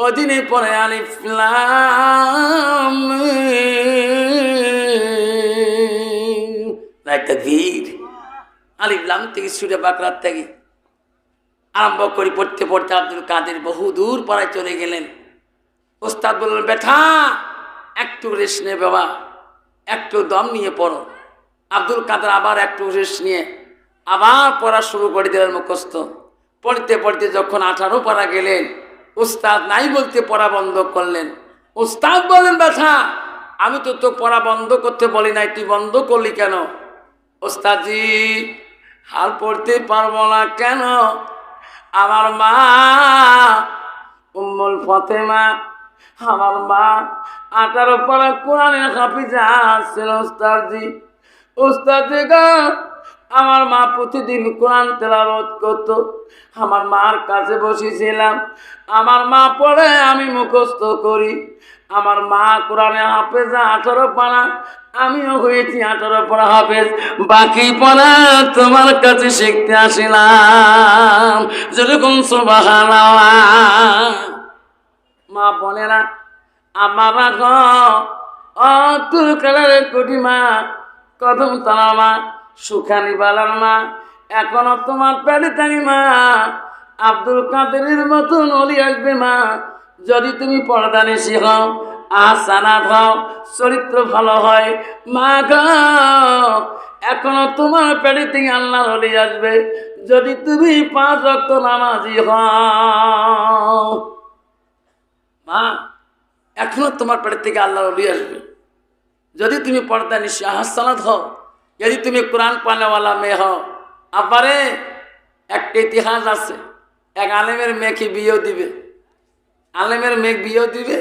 ওদিনে পরে আলিফ লাম মিম, তাকবীর, আলিফ লাম থেকে সূরা বাকরা থেকে আরম্ভ করে পড়তে পড়তে আব্দুল কাদের বহু দূর পড়ায় চলে গেলেন। ওস্তাদ বললেন বেটা একটু রেস্ট নে বাবা, একটু দম নিয়ে পড়ো। আব্দুল কাদের আবার একটু রেস্ট নিয়ে আবার পড়া শুরু করে দিলেন মুখস্থ। পড়তে পড়তে যখন 18 পারা গেলেন ওস্তাদ নাই বলতে পড়া বন্ধ করলেন। ওস্তাদ বলেন বেটা আমি তো তো পড়া বন্ধ করতে বলি নাই, তুই বন্ধ করলি কেন? ওস্তাদজি আর পড়তে পারবো না। কেন? আমার মা উম্মুল ফাতেমা, আমার মা 18 পারা কোরআনের হাফিজা ছিল। ওস্তাদজি গো আমার মা প্রতিদিন কোরআন তেলাওয়াত করতো, আমার মার কাছে বসেছিলাম, আমার মা পড়ে আমি মুখস্থ করি। আমার মা কোরআনে হাফেজা 18 পারা, আমিও হয়েছি 18 পড়া হাফেজ, বাকি পড়া তোমার কাছে শিখতে আসিলাম। যেরকম সুবহানাল্লাহ। মা বোনেরা, আমারা গো, অতুল কালারের কোটি মা, কদম তলার মা, সুখানি বালার মা, এখনো তোমার পেটে থাকি মা। আব্দুল কাদেরের মতন অলি আসবে মা, যদি তুমি পর্দানিশী হও, আসানাত হও, চরিত্র ভালো হয় মা গো। এখনো তোমার পেটে থেকে আল্লাহর অলি আসবে, যদি তুমি 5 ওয়াক্ত নামাজি হও মা। এখনো তোমার পেটের থেকে আল্লাহর ওলি আসবে, যদি তুমি পর্দা নিশি হাসানাত হও, যদি তুমি কোরআন পানেওয়ালা মেয়ে হও। আবারে একটা ইতিহাস আছে, এক আলেমের মেয়েকে বিয়েও দিবে, আলেমের মেয়ে বিয়েও দিবে,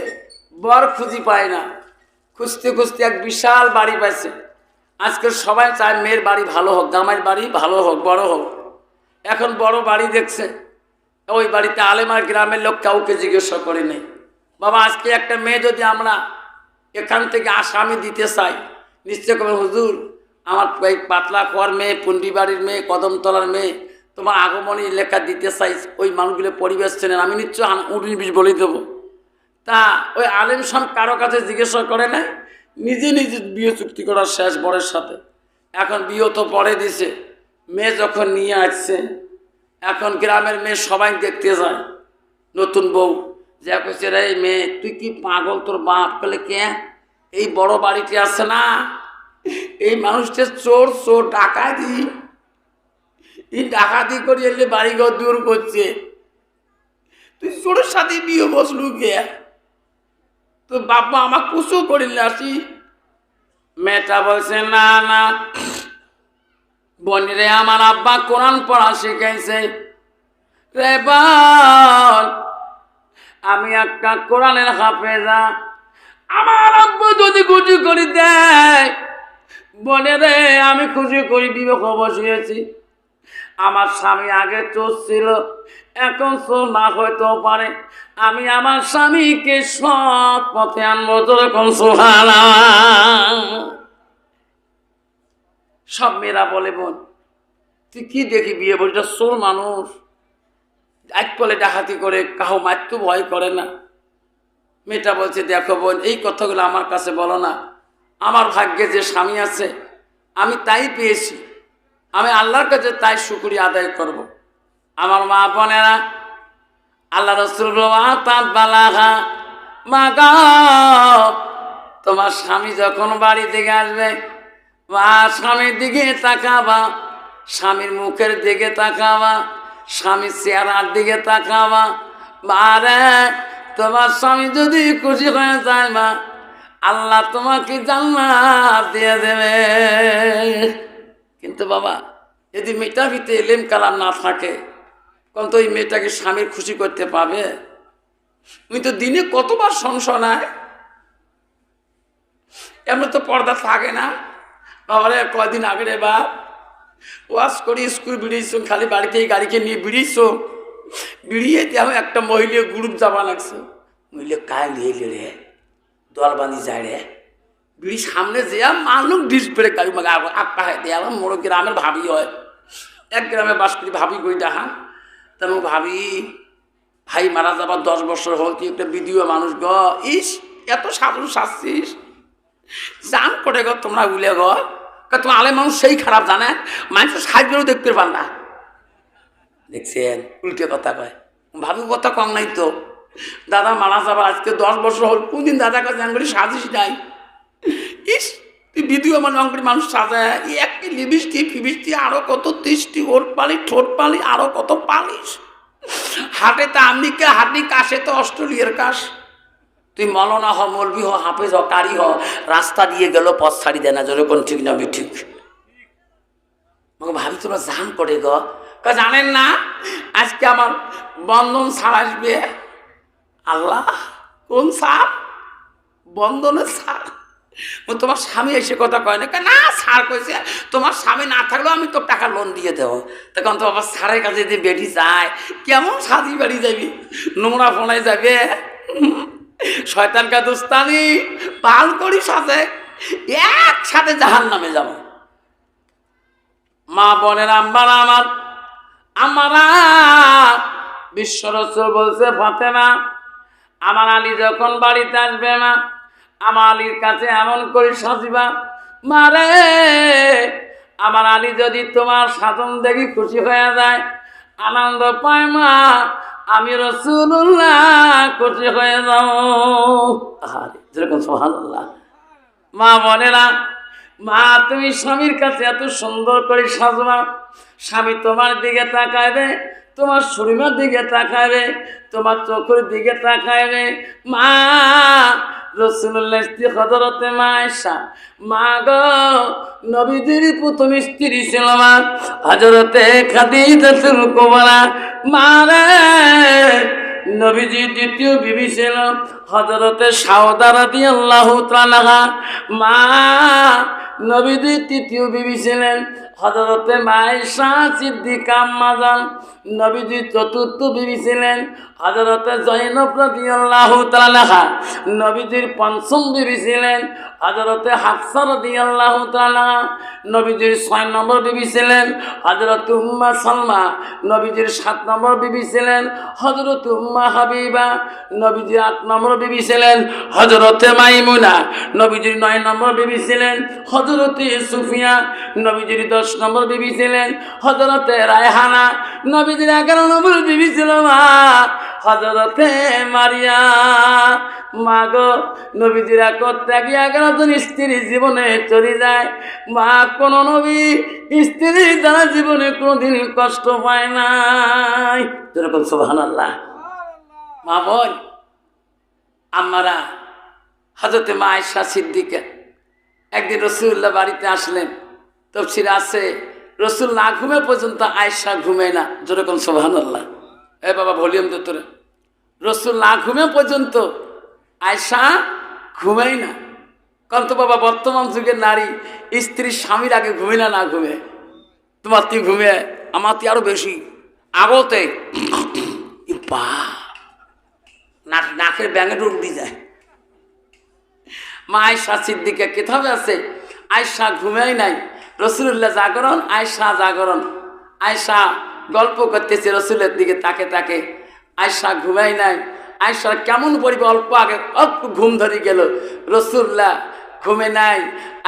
বর খুঁজি পায় না, খুঁজতে খুঁজতে এক বিশাল বাড়ি পাইছে। আজকাল সবাই চায় মেয়ের বাড়ি ভালো হোক, জামাইয়ের বাড়ি ভালো হোক, বড় হোক। এখন বড় বাড়ি দেখছে, ওই বাড়িতে আলেমার গ্রামের লোক কাউকে জিজ্ঞাসা করে নেই। বাবা, আজকে একটা মেয়ে যদি আমরা এখান থেকে আসামি দিতে চাই, নিশ্চয় করবে হুজুর আমার এই পাতলা খোয়ার মেয়ে, পুন্ডি বাড়ির মেয়ে, কদমতলার মেয়ে, তোমার আগমনী লেখা দিতে চাই, ওই মানুষগুলো পরিবেশ চেনেন, আমি নিশ্চয় 19-20 বলে দেবো। তা ওই আলেম সাম কারো কাছে জিজ্ঞাসা করে নাই, নিজে নিজে বিয়ে চুক্তি করার শেষ বরের সাথে। এখন বিয়ে তো পরে দিছে, মেয়ে যখন নিয়ে আসছে, এখন গ্রামের মেয়ে সবাই দেখতে যায় নতুন বউ, যে কইছে রে মেয়ে তুই কি পাগল, তোর বাপ বলে কে, এই বড় বাড়িতে আছে না, এই মানুষটা চোর, চোর ডাকাতি, এই ডাকাতি করে এলে বাড়িঘর দূর করছে, তুই চোরের সাথে বিয়ে বসলু কে, তোর বাবা আমার কুসু করিল আসি। মেয়েটা বলছে না না বোন রে, আমার আব্বা কোরআন পড়া শিখাইছে রে বোন, আমি একটা কোরআনের হাফেজা, আমার আব্বা যদি খুশি করি দেয়, বলে রে আমি খুশি করি বিবেক বসিয়েছি। আমার স্বামী আগে চোর ছিল, এখন চোর না হইতেও পারে, আমি আমার স্বামীকে সৎ পথে আনবো। যেরকম সুবহানাল্লাহ। সব মেয়েরা বলে বোন তুই কি দেখি বিয়ে বলটা, চোর মানুষ, এক কলে ডাকাতি করে, কাহো মারতে ভয় করে না। মেয়েটা বলছে দেখো বোন, এই কথাগুলো আমার কাছে বলো না, আমার ভাগ্যে যে স্বামী আছে আমি তাই পেয়েছি, আমি আল্লাহর কাছে তাই শুকরিয়া আদায় করব। আমার মা বোনেরা, আল্লাহ রাসূল বালাহা মা গো, তোমার স্বামী যখন বাড়ি থেকে আসবে, মা স্বামীর দিকে তাকাবা, স্বামীর মুখের দিকে তাকাবা, স্বামীর চেহারার দিকে তাকাবা। মারে তোমার স্বামী যদি খুশি হয়ে যায় মা, আল্লাহ তোমাকে জান্নাত দিয়ে দেবে। কিন্তু বাবা, যদি মেয়েটা ভিতরে এলেম কালাম না থাকে, কোন তো ওই মেয়েটাকে স্বামীর খুশি করতে পাবে? তুমি তো দিনে কতবার সংশয়, এমন তো পর্দা থাকে না। বাবারে কয়দিন আগে রে বাপ ওয়াশ করি, স্কুল বেরিয়েছ, খালি বাড়িতেই গাড়িকে নিয়ে বেরিয়েছ, বেরিয়ে তেমন একটা মহিলা গ্রুপ যাবা লাগছে, মহিলা কায় লিয়ে রে দল বাঁধি যায় রে, বিড়ি সামনে যে মানুষ ডিস পেরে গাড়ি মাকে আক্কা হয় দেয়। আমার মোড় গ্রামের ভাবি হয়, এক গ্রামে বাস করি, ভাবি কই ডাহা, তেমন ভাবি ভাই মারা যাবার 10 বছর হল, তুই একটা বিধবা মানুষ গ, ইস এত সাধু শাস্তিস জান করে গো তোমরা উলে গো, তোমার আলে মানুষ সেই খারাপ জানে, মানুষের সাহায্যও দেখতে পার না। দেখছেন উল্টে কথা কয়, ভাবি কথা কম নাই তো, দাদা মারা যাবার আজকে 10 বছর হল, কোনদিন দাদার কাছে আঙ্গুলি সাজিস নাই। ইস তুই বিধবা মানে অঙ্কুরি মানুষ সাজায়, একটি লিপস্টিক ফিবিস্টিক, আরো কত 30টি ওট পালি, ঠোঁট পালি, আরো কত পালিস, হাটে তো আমেরিকা হাঁটি, কাশে তো অস্ট্রেলিয়ার কাশ। তুই মৌলানা হ, মৌলবি হ, হাফেজ হ, কারি হ, রাস্তা দিয়ে গেল পথ ছাড়ি দেয় না, যেরকম ঠিক না ঠিক। ভাবি তোমরা জান করে গ, জানেন না আজকে আমার বন্ধন ছাড় আসবে। আল্লাহ কোন ছাড়? বন্ধনের ছাড়। তোমার স্বামী এসে কথা কয় না, না ছাড় কইছে, তোমার স্বামী না থাকলেও আমি তো টাকা লোন দিয়ে দেবো। তখন তো আবার স্যারের কাছে যদি বেটি যায়, কেমন সাজি বাড়ি যাবি, নোংরা ফোনায় যাবে, শয়তান কা দুস্তানি পাল করি সাথে একসাথে জাহান্নামে যাব। মা বোনের আমারা বিশ্ব রাসূল বলছে, ফাতেমা আমার আলী যখন বাড়িতে আসবে না, আমার আলীর কাছে এমন করে সাজিবা, মারে আমার আলী যদি তোমার সাধন দেখি খুশি হয়ে যায়, আনন্দ পায় মা, আমি রাসূলুল্লাহ খুশি হয়ে যাও। আরে যেরকম সুবহানাল্লাহ। মা বোনেরা, মা তুমি স্বামীর কাছে এত সুন্দর করে সাজবা, স্বামী তোমার দিকে তাকাইবে, তোমার শরীরের দিকে তাকাইবে, তোমার চোখের দিকে তাকাইবে। মা রাসূলুল্লাহ স্ত্রী হযরতে মা আয়েশা, মা গো নবীজির প্রথম স্ত্রী ছিল মা হযরতে খাদিজাতুল কুবরা। মা রে নবীজির দ্বিতীয় বিবি ছিল হযরতে সাউদা রাদিয়াল্লাহু তাআলা। মা নবীজির তৃতীয় বিবি ছিলেন হযরতে আয়েশা সিদ্দিকা আম্মা জান। নবীজির চতুর্থ বিবি ছিলেন হযরতে যায়েনব রাদিয়াল্লাহু তাআলা। নবীজির পঞ্চম বিবি ছিলেন হযরতে হাফসা রাদিয়াল্লাহু তাআলা। নবীজির 6 নম্বর বিবি ছিলেন হযরতে উম্মে সালমা। নবীজির 7 নম্বর বিবি ছিলেন হযরতে উম্মে হাবিবা। নবীজির 8 নম্বর বিবি ছিলেন হযরতে মাইমুনা। নবীজির 9 নম্বর বিবি ছিলেন হযরতে সুফিয়া। নবীজির 10 নম্বর বিবি ছিলেন হযরতে রায়হানা। নবীজির 11 নম্বর বিবি ছিল মা হযরতে মারিয়া। মা গো নবীজির ত্যাগী 11 জন স্ত্রী জীবনে চলে যায়। মা কোন নবী স্ত্রী দ্বারা জীবনে কোনদিন কষ্ট পায় নাই। যেরকম সুবহানাল্লাহ। মা বোন আমরা হযরতে মা আয়েশা সিদ্দিকা একদিন রাসূলুল্লাহ বাড়িতে আসলেন। তাফসীর আছে রাসূল না ঘুমে পর্যন্ত আয়েশা ঘুমায় না। যেরকম সুবহানাল্লাহ। এ বাবা ভলিউম দে তোরে। রাসূল না ঘুমে পর্যন্ত আয়েশা ঘুমায় না। কারণ তো বাবা বর্তমান যুগের নারী স্ত্রীর স্বামীর আগে ঘুমে না ঘুমে। তোমার তুই ঘুমে, আমার তুই আরো বেশি আগতে নাকের ব্যাঙে ডুব দিয়ে যায়। মা আয়েশা সিদ্দিকা কিতাবে আছে আয়েশা ঘুমায় নাই, রাসূলুল্লাহ জাগরণ, আয়েশা জাগরণ। আয়েশা গল্প করতেছে রাসূলের দিকে তাকে তাকে। আয়েশা ঘুমায় নাই। আয়েশার কেমন পড়বে, অল্প আগে অল্প ঘুম ধরে গেল, রাসূলুল্লাহ ঘুমে নাই।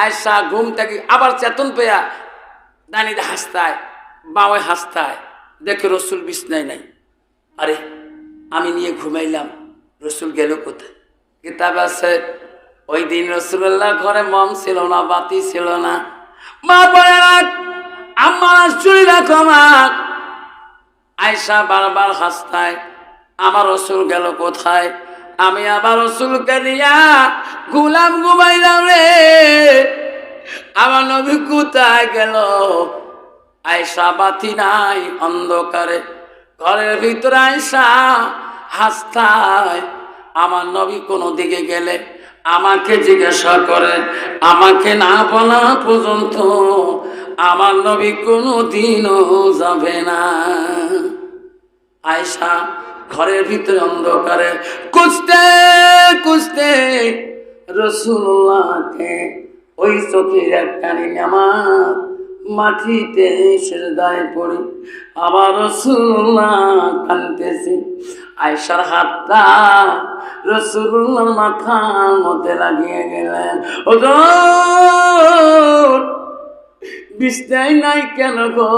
আয়েশা ঘুম থেকে আবার চেতন পেয়া দানিতে হাসতায়, বাওয়ে হাসতায়, দেখে রাসূল বিছনায় নাই। আরে আমি নিয়ে ঘুমাইলাম, রাসূল গেল কোথায়? কিতাব আছে ওই দিন রাসূলুল্লাহ ঘরে মম ছিল না, বাতি ছিল না। মা বলে আমার চুরি রাখো মা। আয়েশা বারবার হাসতায়, আমার রাসূল গেল কোথায়? আমি আবার রাসূলকে দিয়া গোলাম ঘুমাইলাম রে, আমার নবী কোথায় গেল? আয়েশা বাতি নাই, অন্ধকারে ঘরের ভিতরে আয়েশা হাসতায়। আমার নবী কোনো দিকে গেলে আমাকে জিজ্ঞাসা করে, আমাকে না বলা পর্যন্ত আমার নবী কোনো দিনও যাবে না। আয়েশা ঘরের ভিতরে অন্ধকারে খুঁজতে খুঁজতে রাসূলুল্লাহকে ওই চোখের একটানি নামাজ মাটিতে সিজদায় পড়ে আবার রাসূলুল্লাহ কাঁদতেছে। আয়েশার হাতটা রাসূলুল্লাহর মাথার মধ্যে লাগিয়ে গেলেন। হুজুর বিছনায় নাই কেন গো?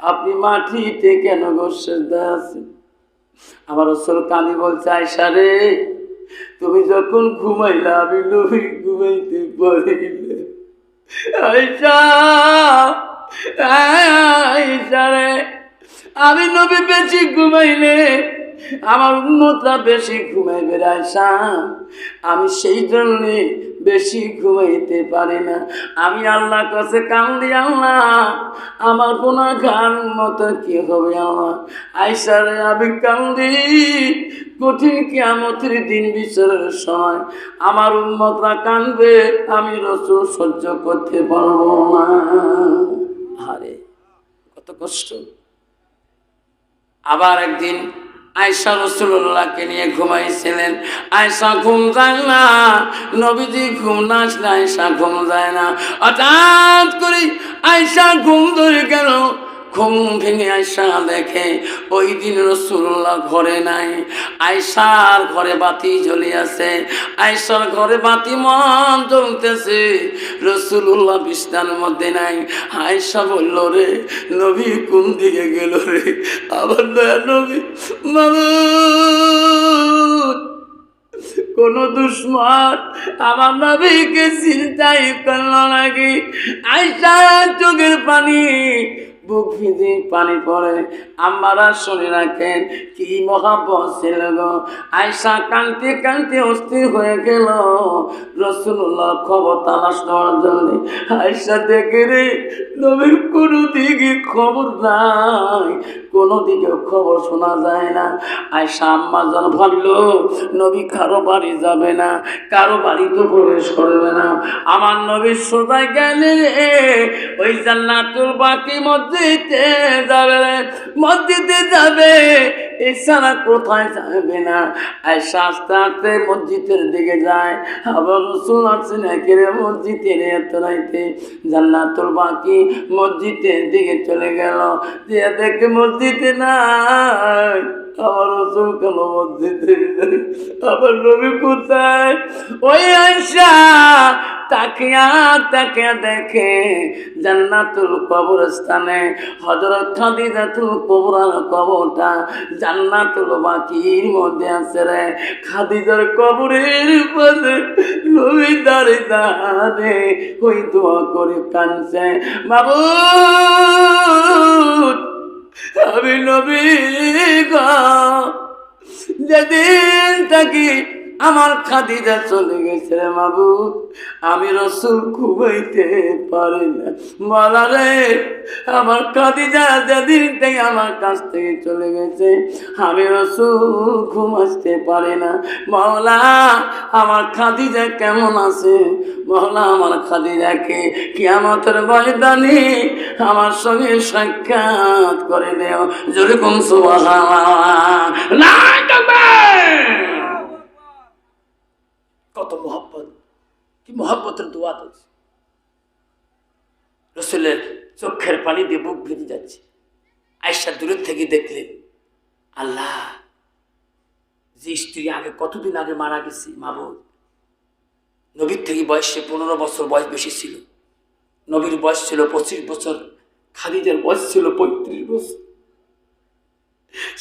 আপনি মাটিতে কেন গো সিজদায় আছেন? আমার রাসূল কাঁদি বলছে, আয়েশা রে তুমি যখন ঘুমাইলা আমি নবী ঘুমাইতে পারিনি। আয়েশা আয়েশা রে আমি নবী বেশি ঘুমাইলে আমার উম্মতরা বেশি ঘুমাইবে আয়েশা, আমি সেই জন্য বেশি ঘুমাইতে পারি না। আমি আল্লাহর কাছে কান্দি, আল্লাহ আমার গুনাহগার মতো কি হবে আল্লাহ? আয়েশা রে আমি কান্দি, কঠিন কিয়ামতের দিন বিচারের সময় আমার উম্মতরা কাঁদবে, আমি রাসূল সহ্য করতে পারবো না। আরে কত কষ্ট। আবার একদিন আয়েশা রাসূলুল্লাহকে নিয়ে ঘুমাইছিলেন। আয়েশা ঘুম যায় না, নবীজি ঘুম না আসলে আয়েশা ঘুম যায় না। হঠাৎ করে আয়েশা ঘুম ধরে গেল। ঘুম ভেঙে আয়েশা দেখে ওই দিন রাসূলুল্লাহ ঘরে নাই। আয়েশার ঘরে বাতি জ্বলে আছে, আয়েশার ঘরে বাতি মন জ্বলতেছে, রাসূলুল্লাহ বিছানার মধ্যে নাই। আয়েশা বলল, রে নবী কোন দিকে গেল রে? আবার দয়া নবী মাবুদ, কোন দুশ্মন আমার নবীকে চিন্তাই করলো নাকি? আয়েশা চোখের পানি বুক ভিজে পানি পড়ে। আমারা শুনে রাখেন কি মহাব্বত ছিল গো। আয়েশা কাঁদতে কাঁদতে অস্থির হয়ে গেল রাসূলুল্লাহ খবর তালাশ নেওয়ার জন্য। আয়েশা দেখে রে নবীর কোনো দিকে খবর নাই, কোনো দিকে খবর শোনা যায় না। আয়েশা আম্মা জান ভাবল নবী কারো বাড়ি যাবে না, কারো বাড়ি তো প্রবেশ করবে না, আমার নবী সোজায় গেলে ওই জান্নাতুল বাকি মসজিদে যাবে, মসজিদে যাবে, এছাড়া কোথায় যাবে না। আয়েশা আস্তে আস্তে মসজিদের দিকে যায়। আবার রাসূল আসছে নাকি রে মসজিদের এত রাইতে? জান্নাতুল বাকি মসজিদের দিকে চলে গেল, যে দেখে মসজিদে নাই। আমার রাসূল কেন মসজিদে? আবার নবী কোথায়? ওই আয়েশা তাকিয়া তাকিয়া দেখে জান্নাতুল কবরস্থানে হযরত খাদিজাতুল কুবরার কবরটা জান্নাতুল বাকির মধ্যে আছে রে। খাদিজার কবরের পাশে নবী দাঁড়িয়ে ওই দোয়া করে কাঁদছে, মাবুদ আমি নবী গো, যেদিন থাকি আমার খাদিজা চলে গেছে রে মাবুদ, আমি রাসূল ঘুমাইতে পারি না। মাওলা রে আমার খাদিজা যেদিন থেকে আমার কাছ থেকে চলে গেছে আমি রাসূল ঘুমাতে পারি না। মাওলা আমার খাদিজা কেমন আছে? মাওলা আমার খাদিজাকে কিয়ামতের ময়দানে আমার সঙ্গে সাক্ষাৎ করে দেও। যেরকম সুবহানাল্লাহ। কত মহব্বত, কি মহব্বতের দোয়া তো। রাসূলের চোখের পানি দিয়ে বুক ভিজে যাচ্ছে। আয়েশা দূরের থেকে দেখলেন, আল্লাহ, যে স্ত্রী আগে কতদিন আগে মারা গেছে, মাবুদ, নবীর থেকে বয়সে 15 বছর বয়স বেশি ছিল। নবীর বয়স ছিল 25 বছর, খাদিজার বয়স ছিল 35 বছর।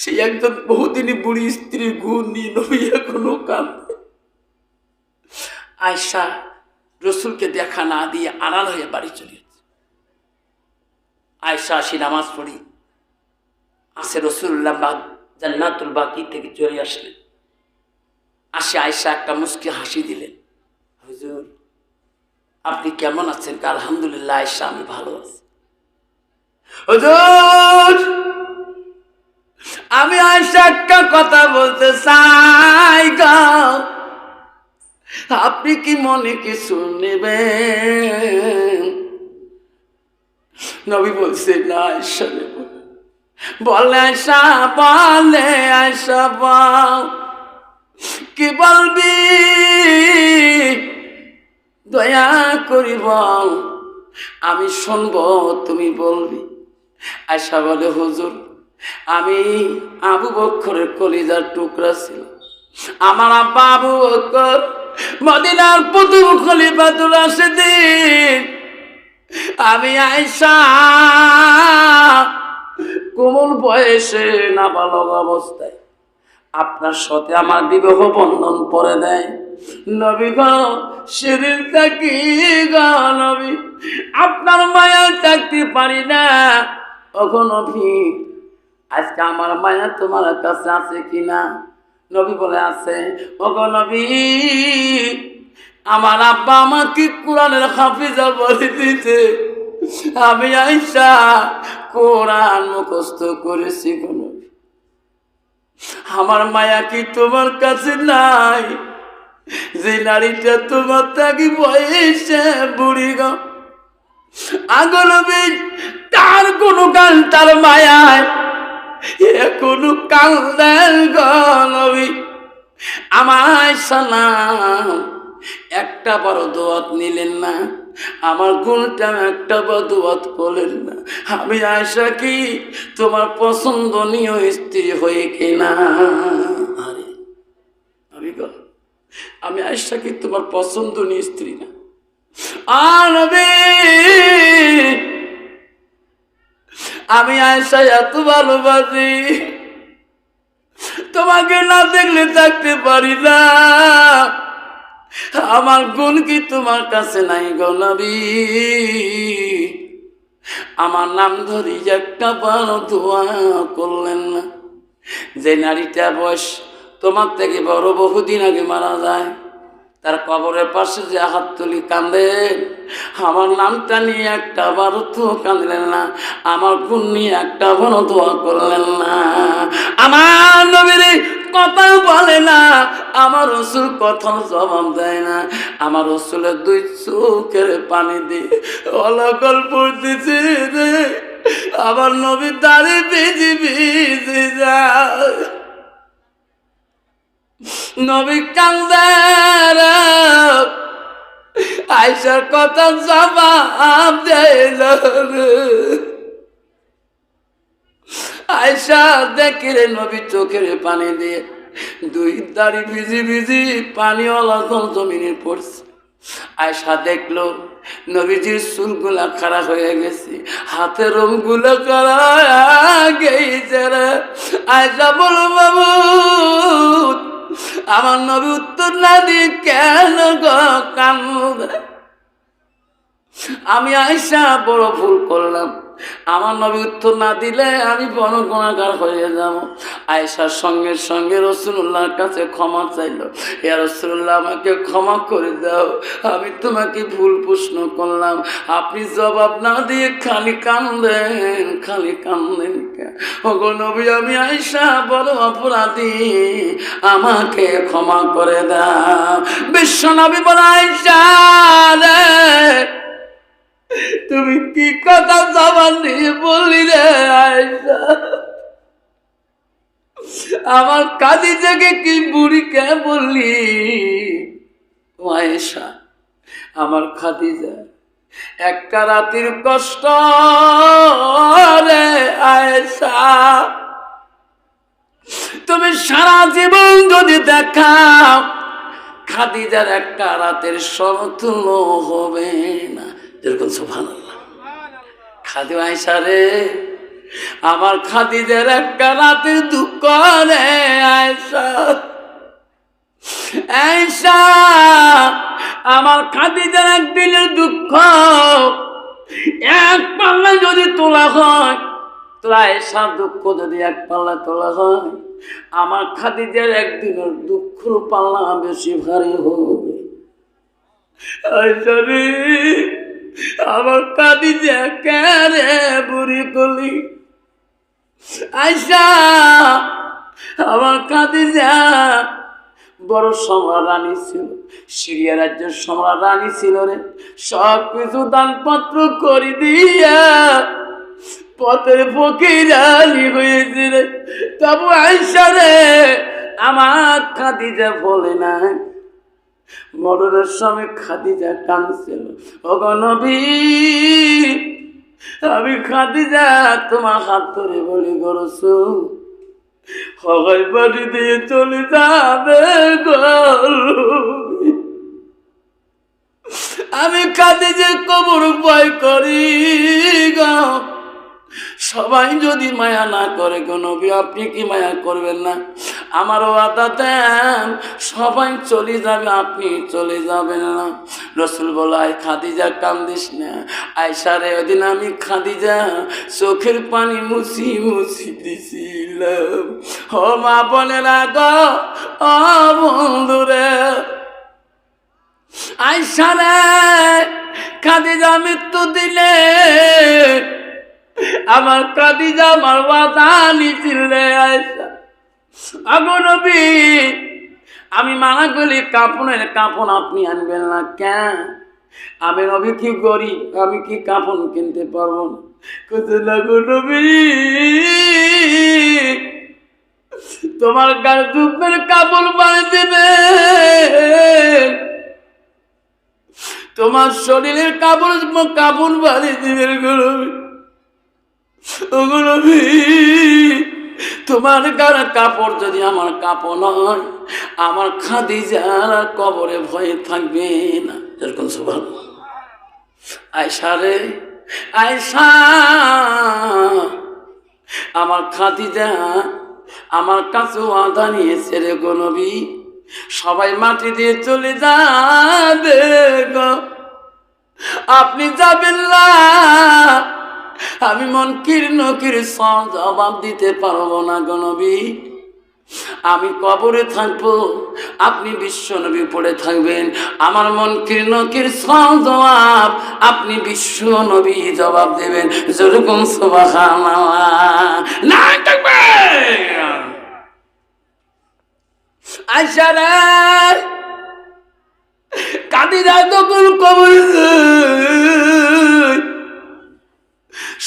সেই একজন বহুদিনই বুড়ি স্ত্রীর গুণ নিয়ে নবী এখনো কাঁদে। আয়েশা রাসূলকে দেখা না দিয়ে আড়াল হয়ে বাড়ি চলে যাচ্ছে। আয়েশা আসি নামাজ পড়ি আসে, রাসূলুল্লাহ জান্নাতুল বাকি থেকে চলে আসলেন। আসে আয়েশা একটা মুস্কি হাসি দিলেন, হুজুর আপনি কেমন আছেন? আলহামদুলিল্লাহ আয়েশা আমি ভালো আছি। হুজুর আমি আয়েশা একটা কথা বলতে চাই গো, আপনি কি মনে কিছু নেবেন? নবী বলছে না আয়েশা নেব। বলে আয়েশা, বলে আয়েশা বল, কি বলবি দয়া করি বল, আমি শুনবো, তুমি বলবি। আয়েশা বলে, হুজুর আমি আবু বকরের কলিজার টুকরা ছিল। আমার আব্বা আবু বকর মদিনার প্রথম খলিফাতুর রাশিদিন। আমি আয়েশা কোমল বয়সে নাবালক অবস্থায় আপনার সাথে আমার বিবাহ বন্ধন করে দেয়। নবী গো সেদিন থাকি গো নবী আপনার মায়া থাকতে পারি না। ওগো নবী আজকে আমার মায়া তোমার কাছে আছে কিনা? নবী বলে আছে। ওগো নবী আমার আব্বা আমাকে কোরআনের হাফিজা বলে দিতে, আমি আয়েশা কোরআন মুখস্থ করেছি গো নবী। আমার মায়া কি তোমার কাছে নাই? যে নারীটা তোমার থাকি বয়সে বুড়ি গো, আগো নবী তার কোনো গান তার মায়ায় কোন কান্দের গো নবী আমার আয়েশা নাম একটা বড় দোয়াত নিলেন না, আমার গুণটা একটা বড় দোয়াত করলেন না। আমি আয়েশা কি তোমার পছন্দনীয় স্ত্রী হয়ে কিনা? আরে আমি আয়েশা কি তোমার পছন্দনীয় স্ত্রী না? আর নবী আমি আয়েশা এত ভালোবাসি, তোমাকে না দেখলে থাকতে পারি না। আমার গুণ কি তোমার কাছে নাই গো নবী? আমার নাম ধরি একটা বড় দোয়া করলেন না। যে নারীটা বয়স তোমার থেকে বড় বহুদিন আগে মারা যায়, তার কবরের পাশে যে হাত তুলি কাঁদেন, আমার নামটা নিয়ে একটা বারো তো কাঁদলেন না, আমার গুণ নিয়ে একটা বড় দোয়া করলেন না। আমার নবীর কথা বলে না, আমার রসুল কথা জবাব দেয় না, আমার রসুলের দুই চোখের পানি দিয়ে অলকল পড়তেছে রে, আমার নবীর দাড়ি ভিজি ভিজি যায়। নবী কান্দার আয়েশার কথা জবাব দেয় না। আয়েশা দেখে রে নবী চোখের পানি দিয়ে দুই দাড়ি ভিজি ভিজি পানিওয়ালা জমিনে পড়ছে। আয়েশা দেখলো নবীজির চুলগুলা খারাপ হয়ে গেছে, হাতের রঙগুলো খারাপ গেছে রে। আয়েশা বলো বাবু, আমার নবী উত্তর না দিয়ে কেন গো কান্দে? আমি আয়েশা বড় ভুল করলাম, আমার নবী উত্তর না দিলে আমি বড় গুনাহগার হয়ে যাব। আয়েশার সঙ্গে সঙ্গে রাসূলুল্লাহর কাছে ক্ষমা চাইল, ইয়া রাসূলুল্লাহ আমাকে ক্ষমা করে দাও, আমি তোমাকে ভুল প্রশ্ন করলাম। আপনি জবাব না দিয়ে খালি কান্দেন, খালি কান্দেন কেন? ওগো নবী আমি আয়েশা বড় অপরাধী, আমাকে ক্ষমা করে দাও। বিশ্ব নবী বলে আয়েশা রে, তুমি কি কথা জবান দিয়ে বললি রে আয়েশা? আমার খাদিজাকে কি বুড়ি কে বললি? আয়েশা আমার খাদিজা একটা রাতের কষ্ট রে আয়েশা, তুমি সারা জীবন যদি দেখাও খাদিজার একটা রাতের সমতুল্য হবে না। যেরকম সুবহানাল্লাহ। খাদি আয়েশা রে, আমার খাদিজার একটা রাতের দুঃখ রে আয়েশা, আয়েশা আমার খাদিজার একদিনের দুঃখ এক পাল্লা যদি তোলা হয়, তোর আয়েশার দুঃখ যদি এক পাল্লা তোলা হয়, আমার খাদিজার একদিনের দুঃখ পাল্লা বেশি ভারী হবে। আয়েশা রে, আমার খাদিজা কেরে বুড়ি কলি? আয়েশা আমার খাদিজা বড় সম্রাট রানী ছিল, সিরিয়া রাজ্যের সম্রাট রানী ছিল রে। সব কিছু দানপত্র করে দিয়া পথের ফকির রানী হয়েছে রে। তবু আয়েশা রে আমার খাদিজা বলে না, মরণের সময় খাদিজা কাঁদছিল, ওগো নবী আমি খাদিজা তোমার হাত ধরে বলি গো রাসূল, হগাই বাড়ি দিয়ে চলে যাবে গো। আমি খাদিজা কবর ভয় করি গো। সবাই যদি মায়া না করে গো নবী, আপনি কি মায়া করবেন না? আমার ওয়াদা দেন সবাই চলে যাবে, আপনি চলে যাবেন না। রাসূল বলায় খাদিজা কান্দিস না। আয়েশা রে ওদিন আমি খাদিজা চোখের পানি মুছি মুছি দিছিলাম। ও মা বোনেরা গো, ও বন্ধুরে, আয়েশা রে খাদিজা মৃত্যু দিলে আমার খাদিজা আমার ওয়াদা নিছিলে। আয়েশা আগো নবী আমি মানা করি কাপনের কাপন আপনি আনবেন না কেন? আমি নবী কি গরিব, আমি কি কাপন কিনতে পারবো না? কত লাগো নবী, তোমার গায়ে জুব্বের কাপড় বানিয়ে দিবে, তোমার শরীরের কাপড় বানিয়ে দিবেন নবী। তোমার গায়ে কাপড় যদি আমার কাপড় নয়, আমার খাদিজার কবরে ভয়ে থাকবে না। যেরকম সুবহানাল্লাহ। আয়েশা রে আয়েশা, আমার খাদিজা আমার কাছে ওয়াদা নিয়েছে রে গো নবী, সবাই মাটি দিয়ে চলে যাবে গো, আপনি যাবেন না। আমি মুনকির নকির সব জবাব দিতে পারবো না গো নবী। আমি কবরে থাকবো, আপনি বিশ্ব নবী পড়ে থাকবেন। আমার মুনকির নকির সব জবাব আপনি বিশ্ব নবী জবাব দেবেন। যেরকম সুবহানাল্লাহ না থাকবে। আয়েশা রে কাদিরা তখন কবরে,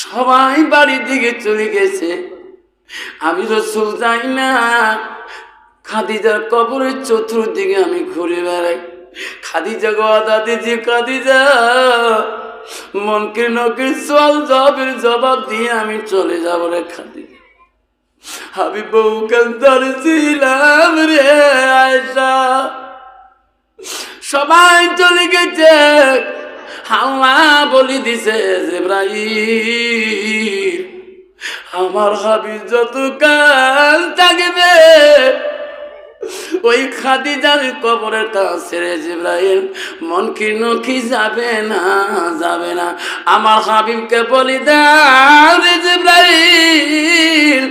সবাই বাড়ির দিকে চলে গেছে, আমি রাসূল যাই না। খাদিজার কবরের চতুর্দিকে আমি ঘুরে বেড়াই। খাদিজা গো আদা দিদি, খাদিজা মুনকির নকির সওয়াল জবাবের জবাব দিয়ে আমি চলে যাব রে খাদিজা। আমি বউ কান্দার ছিলাম রে আয়েশা, সবাই চলে গেছে। আল্লাহ বলি দিছে জিবরাইল, আমার হাবিব যতকাল থাকবে ওই খাদিজার কবরের কাছে রে জিবরাইল মুনকির নকির যাবে না, যাবে না। আমার হাবিবকে বলি দাও রে জিবরাইল,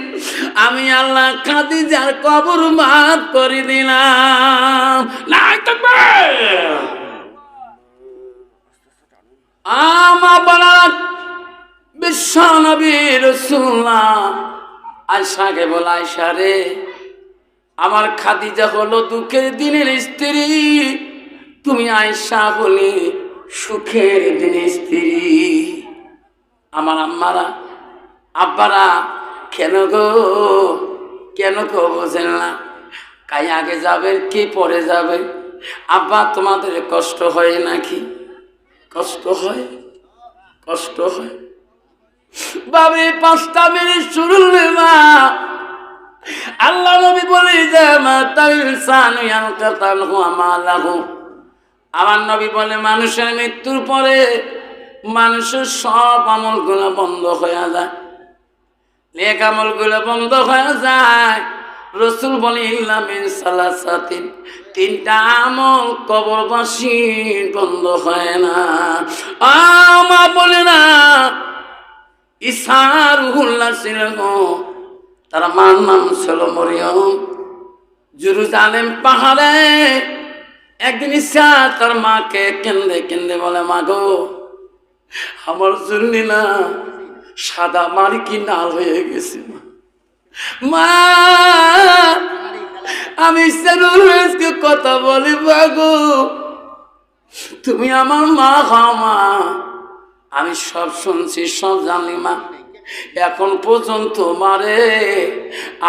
আমি আল্লাহ খাদিজার কবর মাফ করে দিলাম। না থাকবে আমা বানাত বিশ্ব নবী রাসূলুল্লাহ। আয়েশাকে বলে আয়েশা রে, আমার খাদিজা হলো দুঃখের দিনের স্ত্রী, তুমি আয়েশা বলে সুখের দিনের স্ত্রী। আমার আম্মারা আব্বারা কেন গো বোঝেন না? কাই আগে যাবেন কি পরে যাবেন? আব্বা তোমাদের কষ্ট হয় নাকি? কষ্ট হয়, কষ্ট হয়। বাবে 5টা মিনিট শুরু মা। আল্লাহ নবী বলে যে মা তাইসানু ইয়ানকাতালহু আমালাহু, আমার নবী বলে মানুষের মৃত্যুর পরে মানুষের সব আমলগুলো বন্ধ হয়ে যায়, নেক আমলগুলো বন্ধ হয়ে যায়। রাসূল বলে ইল্লা মিন সালাসাতিন, 3টা আমল কবরবাসী বন্ধ হয় না। আমা বলে না ঈসার রূহুল্লাহ ছিল, তার মার নাম ছিল মরিয়ম। জেরুজালেম পাহাড়ে একদিন ঈসা তার মাকে কেন্দে কেন্দে বলে, মা গো আমার জন্য না সাদা মারি কি নাল হয়ে গেছে মা, আমি সেরুলকে কথা বলি বাগো, তুমি আমার মা হও মা। আমি সব শুনছি, সব জানি মা। এখন পর্যন্ত মারে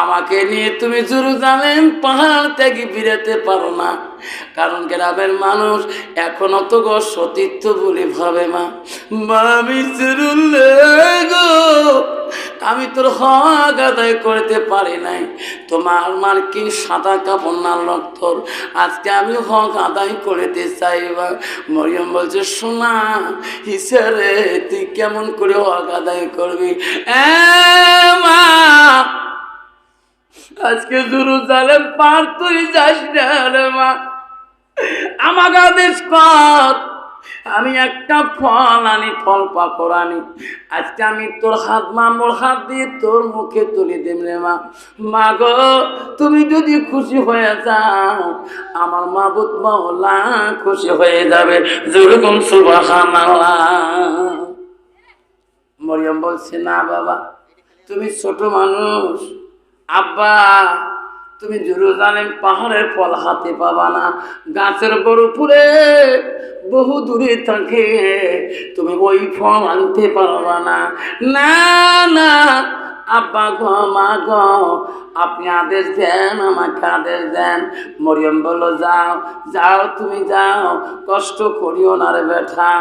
আমাকে নিয়ে তুমি জেরুজালেম পাহাড় থেকে বেরোতে পারো না, কারণ গ্রামের মানুষ এখনো তো গো সতীর্থ বলে ভাবে মা। আমি গো আমি তোর হক আদায় করতে পারি নাই, তোমার মার কি সাদা কাপড় না লক্তর, আজকে আমি হক আদায় করতে চাইবা। মরিয়ম বলছে, শোনা হিসারে তুই কেমন করে হক আদায় করবি? মা আজকে জেরুজালেম পার তুই যাস না রে মা, আমাকে আদেশ কর, আমি একটা ফল আনি, ফল পাকড় আনি, আজকে আমি তোর হাত মোর হাত দিয়ে তোর মুখে তুলে দেব রে মা। মা গো তুমি যদি খুশি হয়ে যাও, আমার মাবুদ মাওলা খুশি হয়ে যাবে। যেরকম সুবহানাল্লাহ। মরিয়ম বলছে, না বাবা তুমি ছোট মানুষ, আব্বা তুমি জেরুজালেম পাহাড়ের ফল হাতে পাবা না, গাছের বড় উপরে বহু দূরে থাকে, তুমি ওই ফল আনতে পারবা না। না না আব্বা গো মা গো আপনি আদেশ দেন, আমাকে আদেশ দেন। মরিয়ম বলল যাও যাও তুমি যাও, কষ্ট করিও না রে বেটা।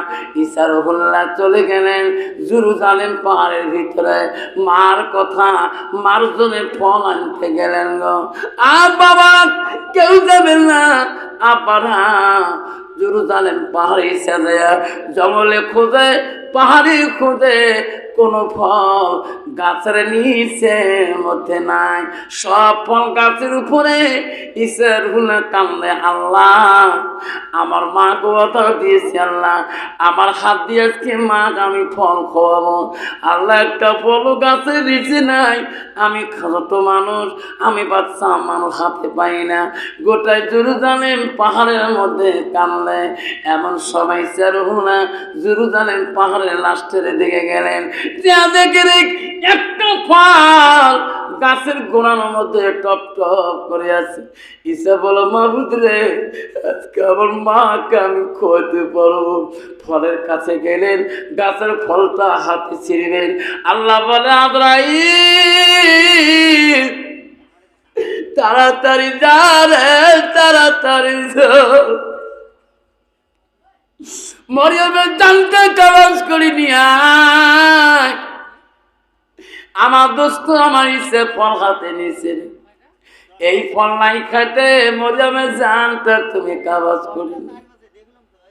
ঈসা রুহুল্লাহ চলে গেলেন জেরুজালেম পাহাড়ের ভিতরে, মার কথা মার জন্য ফল আনতে গেলেন গো। আর বাবা কেউ যাবেন না, আব্বারা জেরুজালেম পাহাড়ে সেজে জঙ্গলে খোঁজে, পাহাড়ি খোঁজে, কোনো ফল গাছের নিচে মধ্যে নাই, সব ফল গাছের উপরে। ঈসা রুহুল্লাহ কান্দে, আল্লাহ আমার মা গো কথা দিয়েছি, আল্লাহ আমার হাত দিয়ে আজকে মা আমি ফল খাওয়াবো, আল্লাহ একটা ফল গাছের নিচে নাই, আমি ছোট মানুষ, আমি বাচ্চা মানুষ হাতে পাই না। গোটায় জেরুজালেম পাহাড়ের মধ্যে কান্দে। এমন সময় ঈসা রুহুল্লাহ জেরুজালেম পাহাড়ের লাস্টের দিকে গেলেন, যা দেখে একটা ফল গাছের গোড়ানোর মধ্যে টপ টপ করে আছে। ঈসা বলো মাবুদ রে, আজকে আমার মাকে আমি খাওয়াতে পারবো। ফলের কাছে গেলেন, গাছের ফলটা হাতে ছিঁড়বেন, আল্লাহ বলে আজরাইল তাড়াতাড়ি যা রে, তাড়াতাড়ি যা। মরিয়মের জানটা কাজ করে নিয়ে আমার দোস্ত আমার ইচ্ছে ফল হাতে নিয়েছে, এই ফল নাই খাইতে মরিয়মের জানটা তুমি কাজ করে।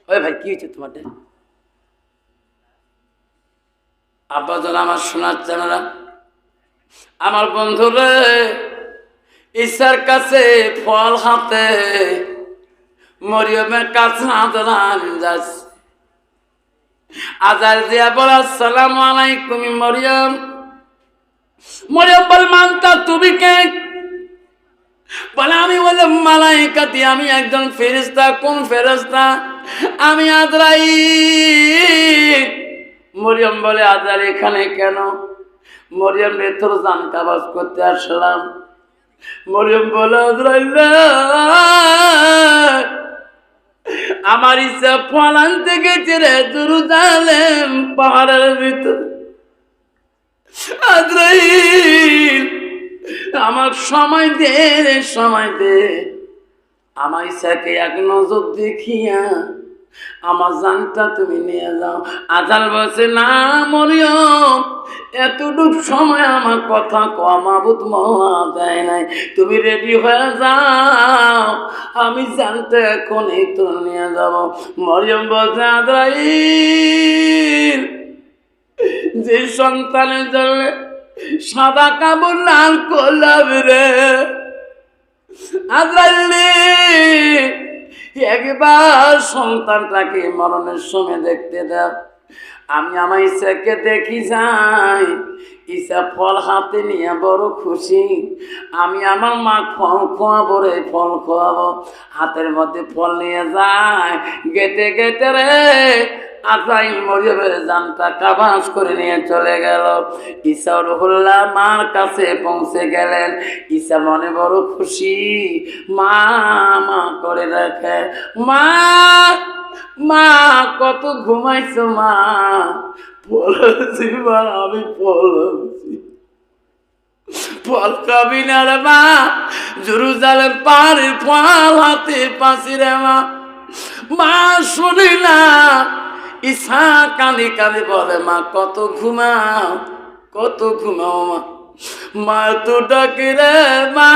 ওই ভাই কি হয়েছে তোমার? আব্বাজান আমার শোনার জানারা, আমার বন্ধুরে ঈসার কাছে ফল হাতে মরিয়মের কাছে আদরান যাচ্ছে। আজার দিয়া বলে আসসালামু আলাইকুম মরিয়ম। মরিয়ম বল মানতা তুমি কে? বলে আমি বলে মালাইকাতি, আমি একজন ফেরেশতা। কোন ফেরেশতা? আমি আজরাইল। মরিয়ম বলে আজরাইল এখানে কেন? মরিয়ম রে তোর জান কাবাজ করতে আসলাম। মরিয়ম বলে আজরাইল আমার ইচ্ছা ফল আনতে গেছে রে জেরুজালেম পাহাড়ের ভিতর। আজরাইল আমার সময় দে রে, সময় দে, আমার ইচ্ছাকে এক নজর দেখিয়া আমার জানটা তুমি নিয়ে যাও। আজাল বলছে না মরিয়ম, এতটুক সময় আমার কথা মাবুদ মহা দেয় নাই, তুমি রেডি হয়ে যাও, আমি জানতে এখনই তো নিয়ে যাব। মরিয়ম বলছে আজরাইল যে সন্তানের জন্য সাদা কাপড় লাল করলাম রে, আজরাইল একবার সন্তানটাকে মরণের সময় দেখতে দাও। আমি আমার ইচ্ছাকে দেখি যাই, ঈসা ফল হাতে নিয়ে বড় খুশি, আমি আমার মা ফল খোয়াবো রে, ফল খোয়াবো। হাতের মধ্যে ফল নিয়ে যায়, গেতে গেতে রে আজরাইল মরিয়মের জানটা কাবাজ করে নিয়ে চলে গেল। ঈসা রুহুল্লাহ মার কাছে পৌঁছে গেলেন। ঈসা মনে বড় খুশি, মা মা করে রাখে। মা মা কত ঘুমাইছো মা? বলেছি মা আমি বলেছি ফল খাবি না রে মা, জেরুজালেম পাহাড়ের ফল হাতে পাশি রে মা। মা শুনি না, ঈসা কাঁদি কাঁদি বলে মা কত ঘুমাও, কত ঘুমাও মা। মা তো ডাকে রে মা।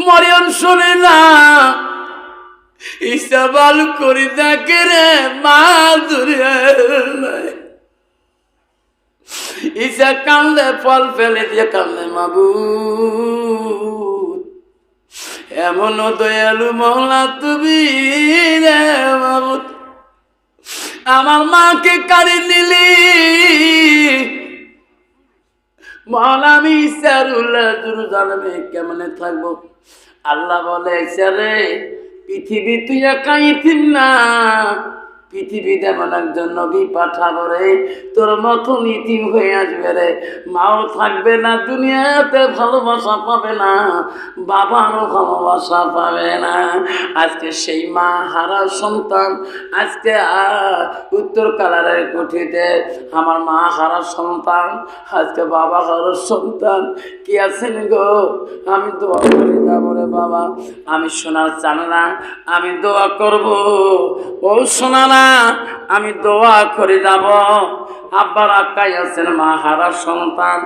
মরিয়ম শুনে না, ঈসা ভালো করে ডাকে রে মা, দূরে ঈসা কান্দে, ফল ফেলে দিয়ে কান্দে মাবুদ এমন দয়ালু মওলা তুমি রে মাবুদ, আমার মাকে কাড়ি নিলি মওলা, আমি ঈসা রুহুল্লাহ জেরুজালেমে কেমনে থাকবো? আল্লাহ বলে ঈসা রে পৃথিবী তুই একা ইতিম না, পৃথিবীতে এমন একজন নবী পাঠাবো রে, তোর মতো ইতিম হয়ে আসবে রে, মাও থাকবে না, দুনিয়াতে ভালোবাসা পাবে না, বাবারও ভালোবাসা পাবে না। আজকে সেই মা হারা সন্তান, আজকে উত্তর কালারের কুঠিতে আমার মা হারা সন্তান, আজকে বাবা হারা সন্তান। কি আছেন গো? আমি দোয়া করে যাবো রে বাবা, আমি শোনার চান না, আমি দোয়া করব। ও শোনা না, আমি দোয়া করে যাব। আব্বার আক্কাই আছেন মা হারা সন্তান,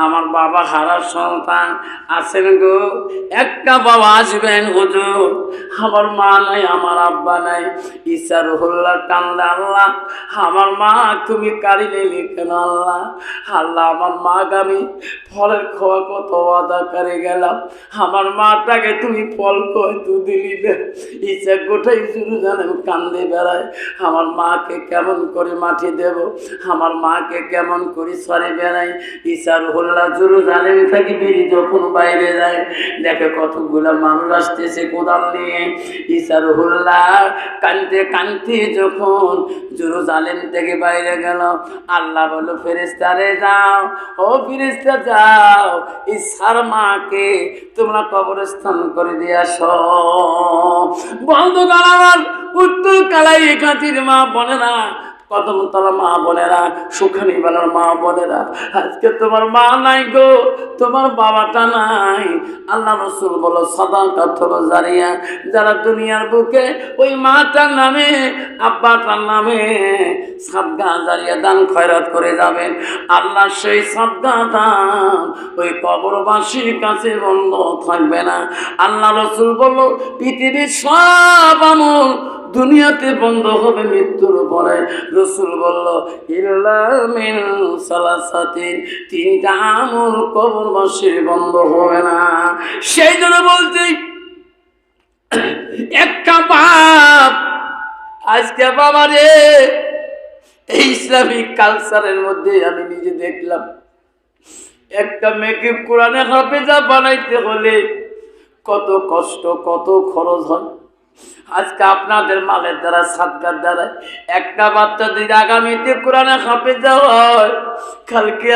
আমার বাবা হারা সন্তান আছেন গো। একটা বাবা আসবেন হুজুর, আমার মা নাই, আমার আব্বা নাই। ঈসা রুহুল্লাহ কান্দে, আল্লাহ আমার মা তুমি কারিলে লিখেন আল্লাহ। আল্লাহ আমার মা আমি ফলের খাওয়া কত ওয়াদা করে গেলাম, আমার মাটাকে তুমি ফল কয়তো দিলি না। ঈসা গোটাই শুরু জানেন কান্দে বেড়ায়, আমার মাকে কেমন করে মাটি দেব, আমার মাকে কেমন করে সরে বেড়াই। ঈসা রুহুল্লাহ জেরুজালেম থেকে বেরিয়ে যখন বাইরে যায়, দেখে কতগুলো মানুষ আসতেছে কোদাল নিয়ে। ঈসা রুহুল্লাহ কানতে কানতে যখন জেরুজালেম থেকে বাইরে গেল, আল্লাহ বলল ফেরেশতারে যাও, ও ফেরেশতা যাও, ঈসার মাকে তোমরা কবরস্থান করে দিয়ে আসো। বন্ধুগণ আমার, উত্তর কালাই খাতির মা বোনেরা, কদমতলা মা বোনেরা, সুখানি বেলার মা বোনেরা, আজকে তোমার মা নাই গো, তোমার বাবাটা নাই। আল্লাহ রাসূল বলো সাদাকাতুল জারিয়া, যারা দুনিয়ার বুকে ওই মাটার নামে আব্বাটার নামে সাদকা জারিয়া দান খয়রাত করে যাবেন, আল্লাহ সেই সাদকা দান ওই কবরবাসীর কাছে বন্ধ থাকবে না। আল্লাহ রাসূল বলল পৃথিবীর সব আমল দুনিয়াতে বন্ধ হবে মৃত্যুর পরে। রাসূল বলল ইল্লা মিন সালাসাতিন, তিনটা আমল কবরবাসীর বন্ধ হবে না। সেই জন্য বলছি একটা বাপ, আজকে বাবা রে, এই ইসলামিক কালচারের মধ্যে আমি নিজে দেখলাম, একটা মেয়েকে কোরআনে হাফেজা বানাইতে হলে কত কষ্ট, কত খরচ হয়। আজকে আপনাদের মালের দ্বারা, সাদকার দ্বারা একটা বাচ্চা যদি আগামীতে কোরআনে হাফেজা হয়, কালকে